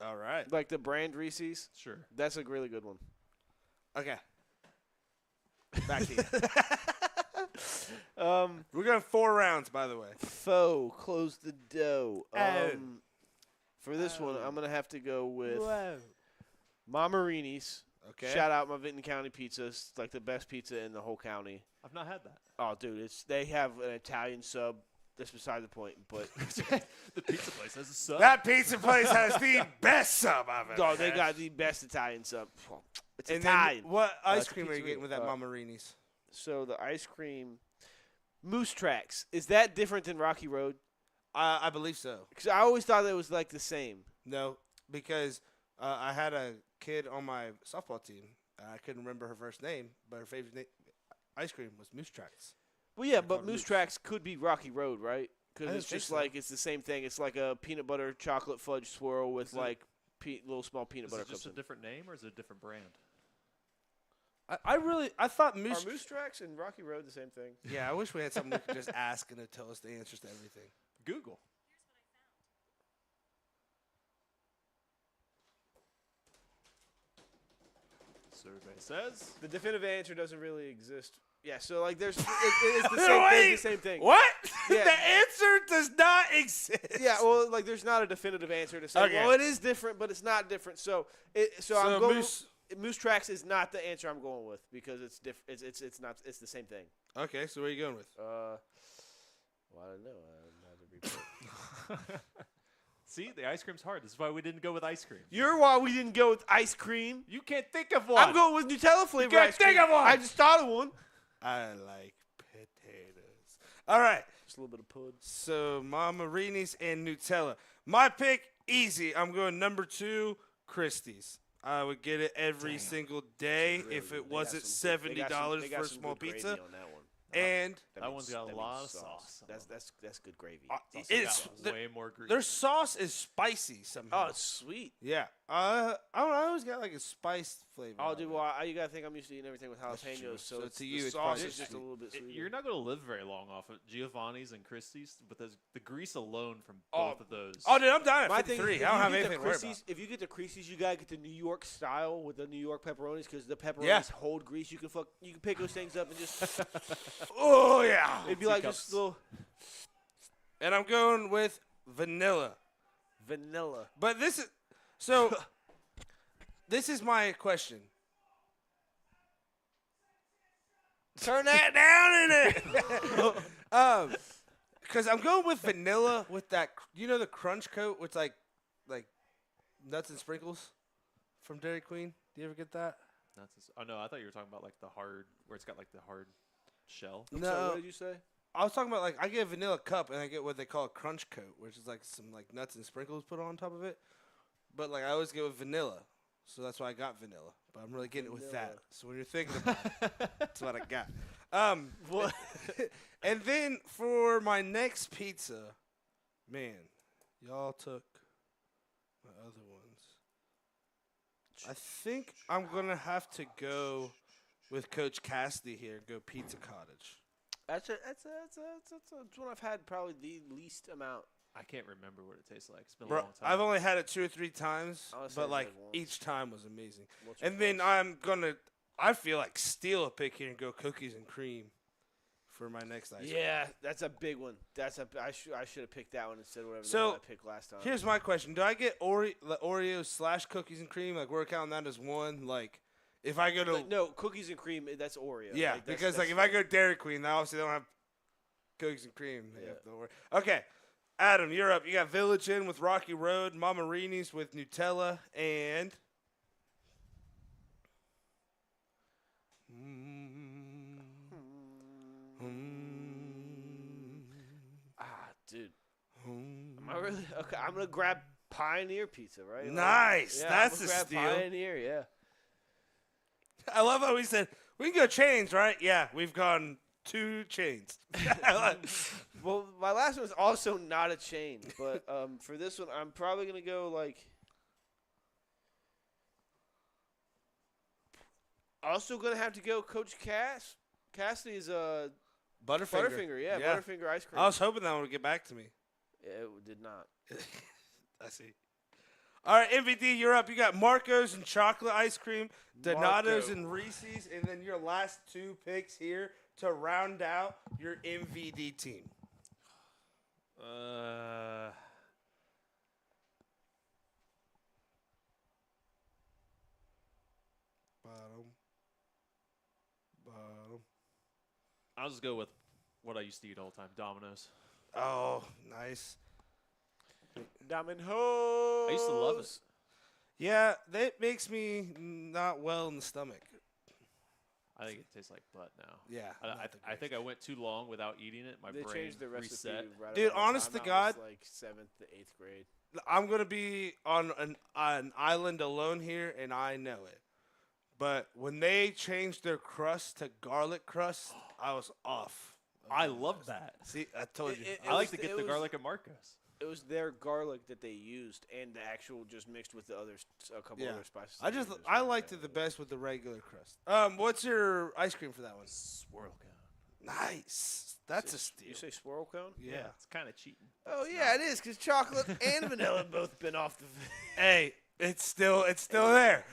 All right. Like the brand Reese's. Sure. That's a really good one. Okay. Back to you. We're going 4 rounds, by the way. Foe, close the dough. Oh. For this one, I'm gonna have to go with Marini's. Okay. Shout out my Vinton County Pizza. It's like the best pizza in the whole county. I've not had that. Oh, dude, they have an Italian sub. That's beside the point, but The pizza place has a sub. That pizza place has the best sub I've ever no, they had. got the best Italian sub. It's And Italian. then what No, ice it's a cream are you pizzeria. getting with that Marini's? So the ice cream, Moose Tracks. Is that different than Rocky Road? I believe so. Because I always thought it was like the same. No, because I had a kid on my softball team. I couldn't remember her first name, but her favorite ice cream was Moose Tracks. Well, yeah, They but call it Moose Moose. Tracks could be Rocky Road, right? I Because don't it's think just so. like it's the same thing. It's like a peanut butter chocolate fudge swirl with Is it- like little small peanut Is butter it just cups. a in. different name or is it a different brand? I thought Moose. Are Moose Tracks and Rocky Road the same thing? Yeah, I wish we had something we could just ask and it'd tell us the answers to everything. Google. Survey says. The definitive answer doesn't really exist. Yeah, so like there's it's the same thing. The same thing. What? Yeah. The answer does not exist. Yeah, well, like there's not a definitive answer to say. Okay. Well, it is different, but it's not different. So So I'm going. Moose Tracks is not the answer I'm going with because it's different. It's not. It's the same thing. Okay, so where are you going with? Well, I don't know. I See, the ice cream's hard. This is why we didn't go with ice cream. You're why we didn't go with ice cream. You can't think of one. I'm going with Nutella flavor. can't ice cream. think of one. I just thought of one. I like potatoes. All right. Just a little bit of pud. So Marini's and Nutella. My pick, easy. I'm going number 2, Christie's. I would get it every single day if it wasn't $70 for a small pizza. On that one. And That one's got a lot of sauce. That's good gravy. It's also it's got way more grease. their sauce is spicy somehow. Oh, it's sweet. Yeah. I don't know. I always got like a spiced flavor. Oh, out dude, of it. well, you gotta think I'm used to eating everything with That's true. jalapenos, so So it's, to you, the it's sauce probably is just a sweet. little bit sweeter. You're not going to live very long off of Giovanni's and Christie's, but the grease alone from Oh. both of those. Oh, dude, I'm down My at thing 53. is, I don't have anything to worry about. If you get the Creasy's, you gotta get the New York style with the New York pepperonis because the pepperonis Yeah. hold grease. You can pick those things up and just. Oh yeah. It'd be like just little And I'm going with vanilla. vanilla. But this is so. This is my question. Turn that down in it. Because I'm going with vanilla with that. You know the crunch coat with like nuts and sprinkles from Dairy Queen. Do you ever get that? Oh no, I thought you were talking about like the hard, where it's got like the hard shell. I'm sorry, what did you say? I was talking about like I get a vanilla cup and I get what they call a crunch coat, which is like some like nuts and sprinkles put on top of it. But like I always get with vanilla, so that's why I got vanilla. But I'm really getting it with that. So when you're thinking about it, that's what I got. What? And then for my next pizza, man, y'all took my other ones. I think I'm gonna have to go with Coach Cassidy here and go Pizza Cottage. That's one I've had probably the least amount. I can't remember what it tastes like. It's been a Bro, long time. I've only had it 2 or 3 times, I would say but it's like like once. each time was amazing. Once or And then twice. I feel like steal a pick here and go cookies and cream for my next ice cream. Yeah, that's a big one. I should have picked that one instead of whatever the So one I picked last time. here's my question: do I get the Oreos / cookies and cream? Like we're counting that as one. Like if I go to no cookies and cream, that's Oreo. yeah, Like, because that's like if I go to Dairy Queen, they obviously don't have cookies and cream. They Yeah. have the Oreo. Okay, Adam, you're up. You got Village Inn with Rocky Road, Mamarini's with Nutella, and dude. Am I really okay? I'm gonna grab Pioneer Pizza, right? Nice. Yeah, That's I'm a gonna grab steal. Pioneer, yeah. I love how we said we can go chains, right? Yeah, we've gone 2 chains. Well, my last one was also not a chain, but for this one, I'm probably gonna go like. Also gonna have to go Coach Cassidy's Butterfinger, yeah, Butterfinger ice cream. I was hoping that one would get back to me. Yeah, it did not. I see. All right, MVD, you're up. You got Marco's and chocolate ice cream, Donato's Marco. and Reese's, and then your last 2 picks here to round out your MVD team. Bottom. I'll just go with what I used to eat all the time, Domino's. Oh, nice. Domino's. I used to love it. Yeah, that makes me not well in the stomach. I think it tastes like butt now. Yeah, I think I went too long without eating it. My They brain changed the recipe reset. right Dude, around the honest time to I was, God- like 7th to 8th grade. I'm going to be on an island alone here, and I know it. But when they changed their crust to garlic crust, I was off. I love that. See, I told you. I like to get the garlic at Marcos. It was their garlic that they used, and the actual just mixed with the others, a couple other spices. I liked it the best with the regular crust. What's your ice cream for that one? Swirl cone. Nice. That's a steal. You say swirl cone? Yeah. It's kind of cheating. Oh yeah, it is because chocolate and vanilla have both been off the. Hey, it's still there.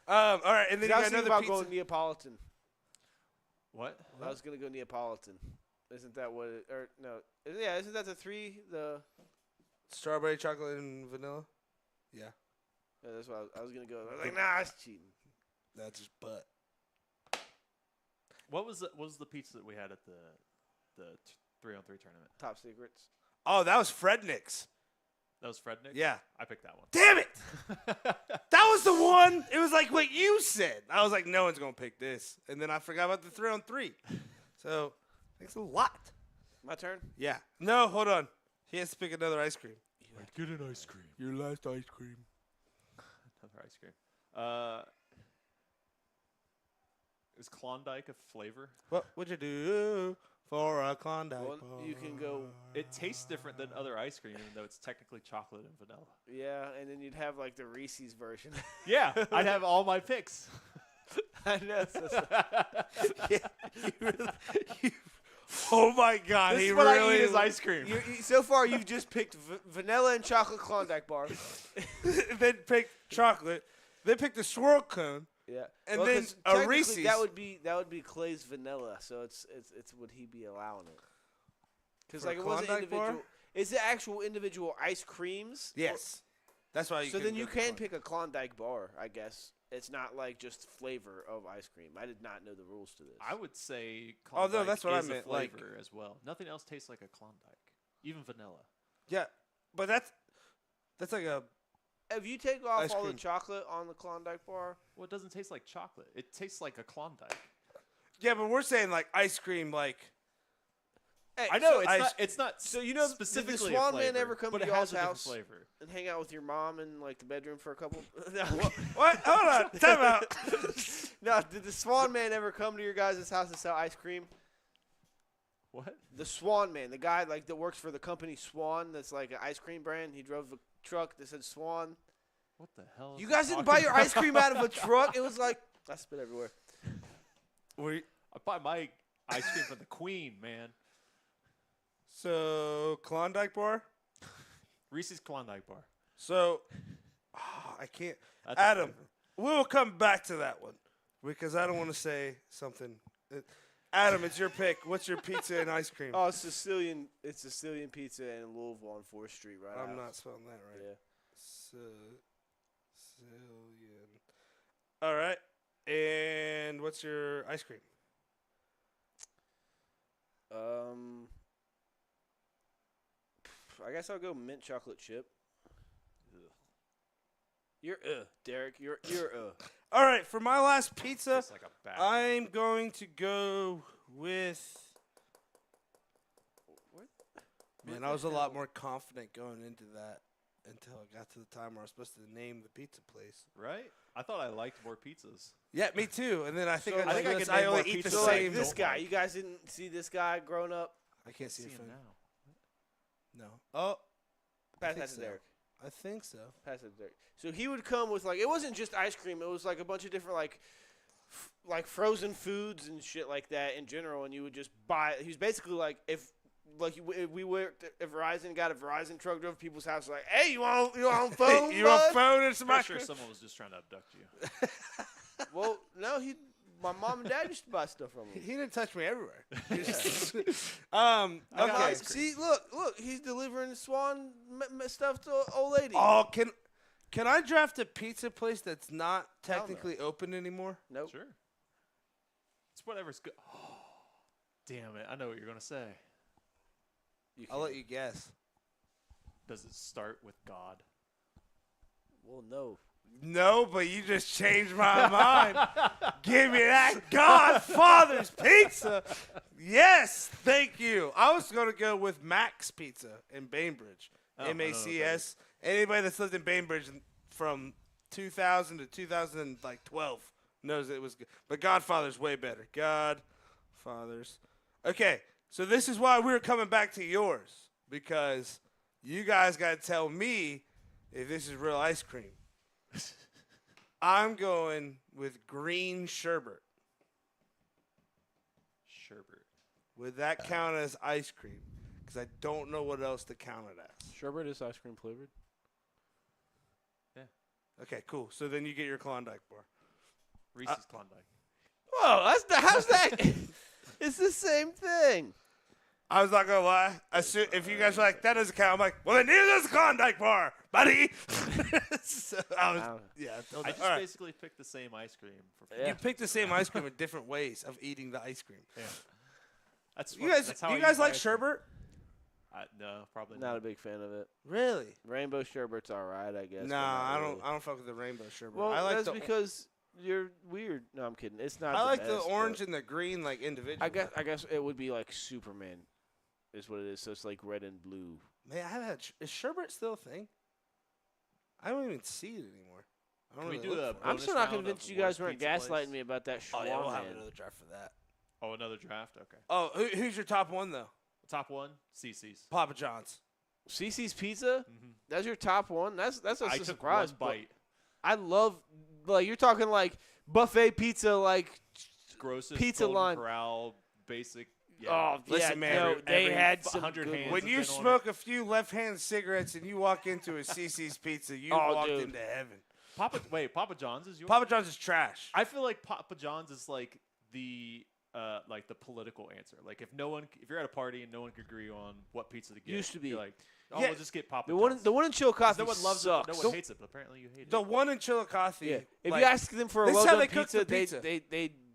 All right, and then you I got was thinking another about pizza. going Neapolitan. What? I was gonna go Neapolitan. Isn't that what? Or no? Yeah, isn't that the 3? The Strawberry, chocolate, and vanilla. Yeah. yeah, that's what I was gonna go. I was like, nah, it's cheating. That's just butt. What was the pizza that we had at the 3-on-3 tournament? Top secrets. Oh, that was Frednick's. That was Frednick? Yeah. I picked that one. Damn it! That was the one. It was like what you said. I was like, no one's going to pick this. And then I forgot about the 3-on-3. So, thanks a lot. My turn? Yeah. No, hold on. He has to pick another ice cream. Get an ice cream. Your last ice cream. Another ice cream. Is Klondike a flavor? What would you do for a Klondike Well, bar? you can go. It tastes different than other ice cream, even though it's technically chocolate and vanilla. Yeah, and then you'd have like the Reese's version. Yeah, I'd have all my picks. I know. Oh my God! This he is what really I eat as ice cream. So far, you've just picked vanilla and chocolate Klondike bar. then picked chocolate. Then picked the swirl cone. Yeah, And well, then 'cause a technically Reese's. That would be Clay's vanilla. So it's would he be allowing it? Because For a like it wasn't Klondike bar? individual. It's the actual individual ice creams. Yes, that's why. So then you can pick a Klondike bar, I guess. It's not like just flavor of ice cream. I did not know the rules to this. I would say Oh, no, Klondike that's what I is meant, a like- flavor as well. Nothing else tastes like a Klondike, even vanilla. Yeah, but that's like a. If you take off Ice all the cream. chocolate on the Klondike bar, Well, it doesn't taste like chocolate. It tastes like a Klondike. Yeah, but we're saying like ice cream, like. hey, I know so it's not. So you know, specifically did the Swan a Man flavor, ever come but to it your has all's a different house flavor. and hang out with your mom in like the bedroom for a couple? What? Hold on. Time out. No, did the Swan Man ever come to your guys' house and sell ice cream? What? The Swan Man, the guy like that works for the company Swan, that's like an ice cream brand. He drove a truck that said Swan. What the hell? You is guys he didn't talking buy your about? ice cream out of a truck. It was like I spit everywhere. I buy my ice cream from the Queen, man. So Klondike bar. Reese's Klondike bar. So I can't. That's a Adam, flavor. we'll come back to that one because I don't want to say something. Adam, it's your pick. What's your pizza and ice cream? Oh, it's Sicilian. It's Sicilian pizza in Louisville on 4th Street, right? I'm out. not spelling that right. Yeah. Sicilian. All right. And what's your ice cream? I guess I'll go mint chocolate chip. You're Derek. You're All right, for my last pizza, Tastes like a bad I'm going to go with. Man, I was a lot more confident going into that until I got to the time where I was supposed to name the pizza place. Right? I thought I liked more pizzas. Yeah, me too. And then I think So, I, I think I realized could I name only more eat the pizzas so that I same. like this don't guy. like. You guys didn't see this guy growing up. I can't see, See it him from now. No. Oh, Pass think that to so. Derek. I think so. Pass that to Derek. So he would come with like it wasn't just ice cream. It was like a bunch of different like frozen foods and shit like that in general. And you would just buy. He was basically like if we worked at Verizon, got a Verizon truck, drove to people's house like, hey, you on phone? You on bud?" phone and some I'm ice sure cream? someone was just trying to abduct you. Well, no, my mom and dad used to buy stuff from him. He didn't touch me everywhere. got Okay. ice cream. See, look, he's delivering Swan stuff to an old lady. Oh, can I draft a pizza place that's not technically open anymore? Nope. Sure. It's whatever's good. Damn it. I know what you're going to say. I'll let you guess. Does it start with God? Well, no. No, but you just changed my mind. Give me that Godfather's pizza. Yes, thank you. I was going to go with Mac's Pizza in Bainbridge. Oh, I don't know what that MACS. Anybody that's lived in Bainbridge from 2000 to 2012 knows it was good. But Godfather's way better. Godfather's. Okay, so this is why we're coming back to yours. Because you guys got to tell me if this is real ice cream. I'm going with green sherbet. Sherbet. Would that count as ice cream? Because I don't know what else to count it as. Sherbet is ice cream flavored. Yeah. Okay, cool. So then you get your Klondike bar. Reese's Klondike. Whoa, how's that? It's the same thing. I was not gonna lie. If you guys are like that doesn't count, I'm like, well then neither does the Klondike bar, buddy. So I was, yeah. I just all right. basically picked the same ice cream. You picked the same ice cream with different ways of eating the ice cream. Yeah. That's You guys, that's how do I you guys eat my like ice cream. sherbet? No, probably Not a big fan of it. Really? Rainbow sherbet's all right, I guess. but Nah, not I don't. really. I don't fuck with the rainbow sherbet. Well, I like that's the. because you're weird. No, I'm kidding. It's not. I like the best, orange but and the green like individual. I guess it would be like Superman, is what it is. So it's like red and blue. Man, I haven't had. Is sherbet still a thing? I don't even see it anymore. I don't Can we really do look a for it. I'm still not bonus round convinced of you guys worst weren't pizza place? gaslighting me about that Oh, yeah, we'll have man. another draft for that. Oh, another draft. Okay. Oh, who's your top one, though? Top one, CC's. Papa John's. CC's Pizza? That's your top one? That's a I took surprise. one bite. I love, like, you're talking like buffet pizza, like Grossest pizza Golden line. Corral, basic. Yeah. Oh, Listen, yeah, man, no, they every had some 100 good hands ones. When you has been on smoke a few left-hand cigarettes and you walk into a CC's Pizza, you Oh, walked dude. into heaven. Papa John's is yours? Papa John's is trash. I feel like Papa John's is like the political answer. Like if you're at a party and no one could agree on what pizza to get, Used to be. you're like, oh, Yeah. we'll just get Papa The one, John's. the one in Chillicothe no one loves sucks. it, but no one hates it. But apparently you hate The it. one in Chillicothe. Yeah. If like, you ask them for a this is well how done they cook the pizza, pizza.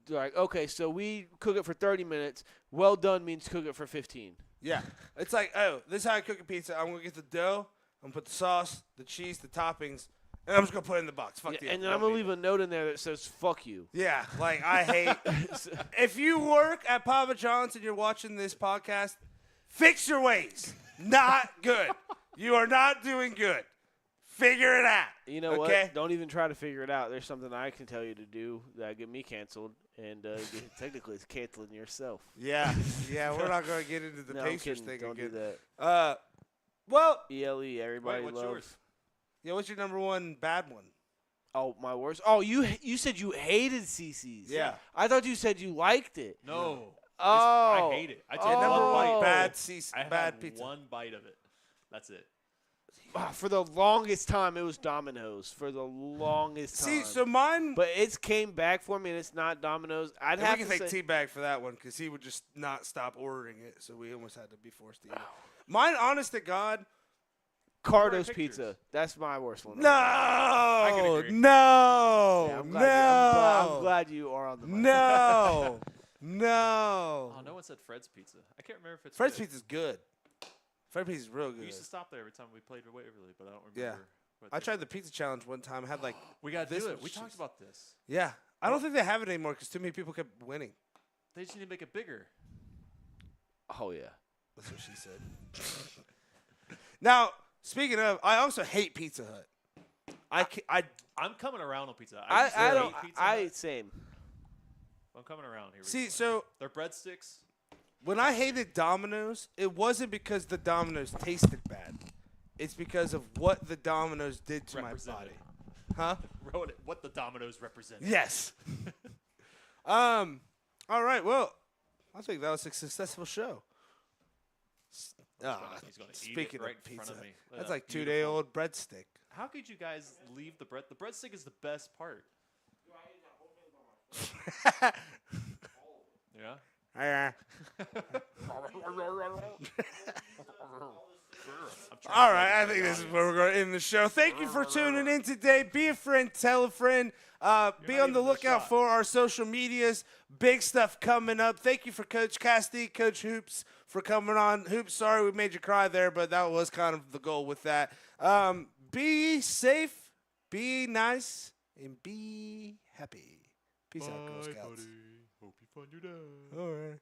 they're like, okay, so we cook it for 30 minutes. Well done means cook it for 15. Yeah. It's like, oh, this is how I cook a pizza. I'm going to get the dough. I'm going to put the sauce, the cheese, the toppings, and I'm just going to put it in the box. Fuck Yeah, you. and then I'm going to leave a note in there that says, fuck you. Yeah, like I hate. If you work at Papa John's and you're watching this podcast, fix your ways. Not good. You are not doing good. Figure it out. You know okay? what? Don't even try to figure it out. There's something I can tell you to do that get me canceled, and technically it's canceling yourself. Yeah, we're not going to get into the No, I'm Pacers kidding. thing Don't again. do that. Well, ELE, everybody what's loves. yours? yeah, what's your number one bad one? Oh, my worst. Oh, you said you hated CC's. Yeah. I thought you said you liked it. No. Oh. I hate it. I took Number one one bite. bad I bad had pizza. one bite of it. That's it. For the longest time, it was Domino's. For the longest time. See, so mine. But it's came back for me, and it's not Domino's. I'd we have can to thank say Teabag for that one because he would just not stop ordering it, so we almost had to be forced to eat it. Mine, honest to God, Cardo's pictures. Pizza. That's my worst one. no, can agree. no, Yeah, I'm no, glad I'm glad you are on the mic. no, no. Oh, no one said Fred's Pizza. I can't remember if it's Fred's good. Pizza's good. Fred's Pizza's real good. We used to stop there every time we played Waverly, but I don't Yeah. remember. what I they tried said. the pizza challenge one time. I had like We got to this do it. much We talked cheese. about this. Yeah, I don't think they have it anymore because too many people kept winning. They just need to make it bigger. Oh, yeah. That's what she said. Now, speaking of, I also hate Pizza Hut. I'm coming around on Pizza Hut. I used to hate don't. Pizza I Hut. same. I'm coming around here. see. recently. So Their breadsticks. when I hated Domino's, it wasn't because the Domino's tasted bad. It's because of what the Domino's did to my Represented. body. Huh? Wrote it, what the Dominoes represent. Yes. All right. Well, I think that was a successful show. He's gonna eat it Speaking right of in front pizza, of me. Look at that's that like beautiful- 2-day-old breadstick. How could you guys leave the bread? The breadstick is the best part. Yeah. Yeah. I'm trying All to right, I focus think on this the is where we're going to end the show. Thank you for tuning in today. Be a friend, tell a friend. Be not on the even the lookout shot. for our social medias. Big stuff coming up. Thank you for Coach Cassidy, Coach Hoops, for coming on. Hoops, sorry we made you cry there, but that was kind of the goal with that. Be safe, be nice, and be happy. Peace out, Girl Bye, Scouts. buddy. Hope you find your dad. All right.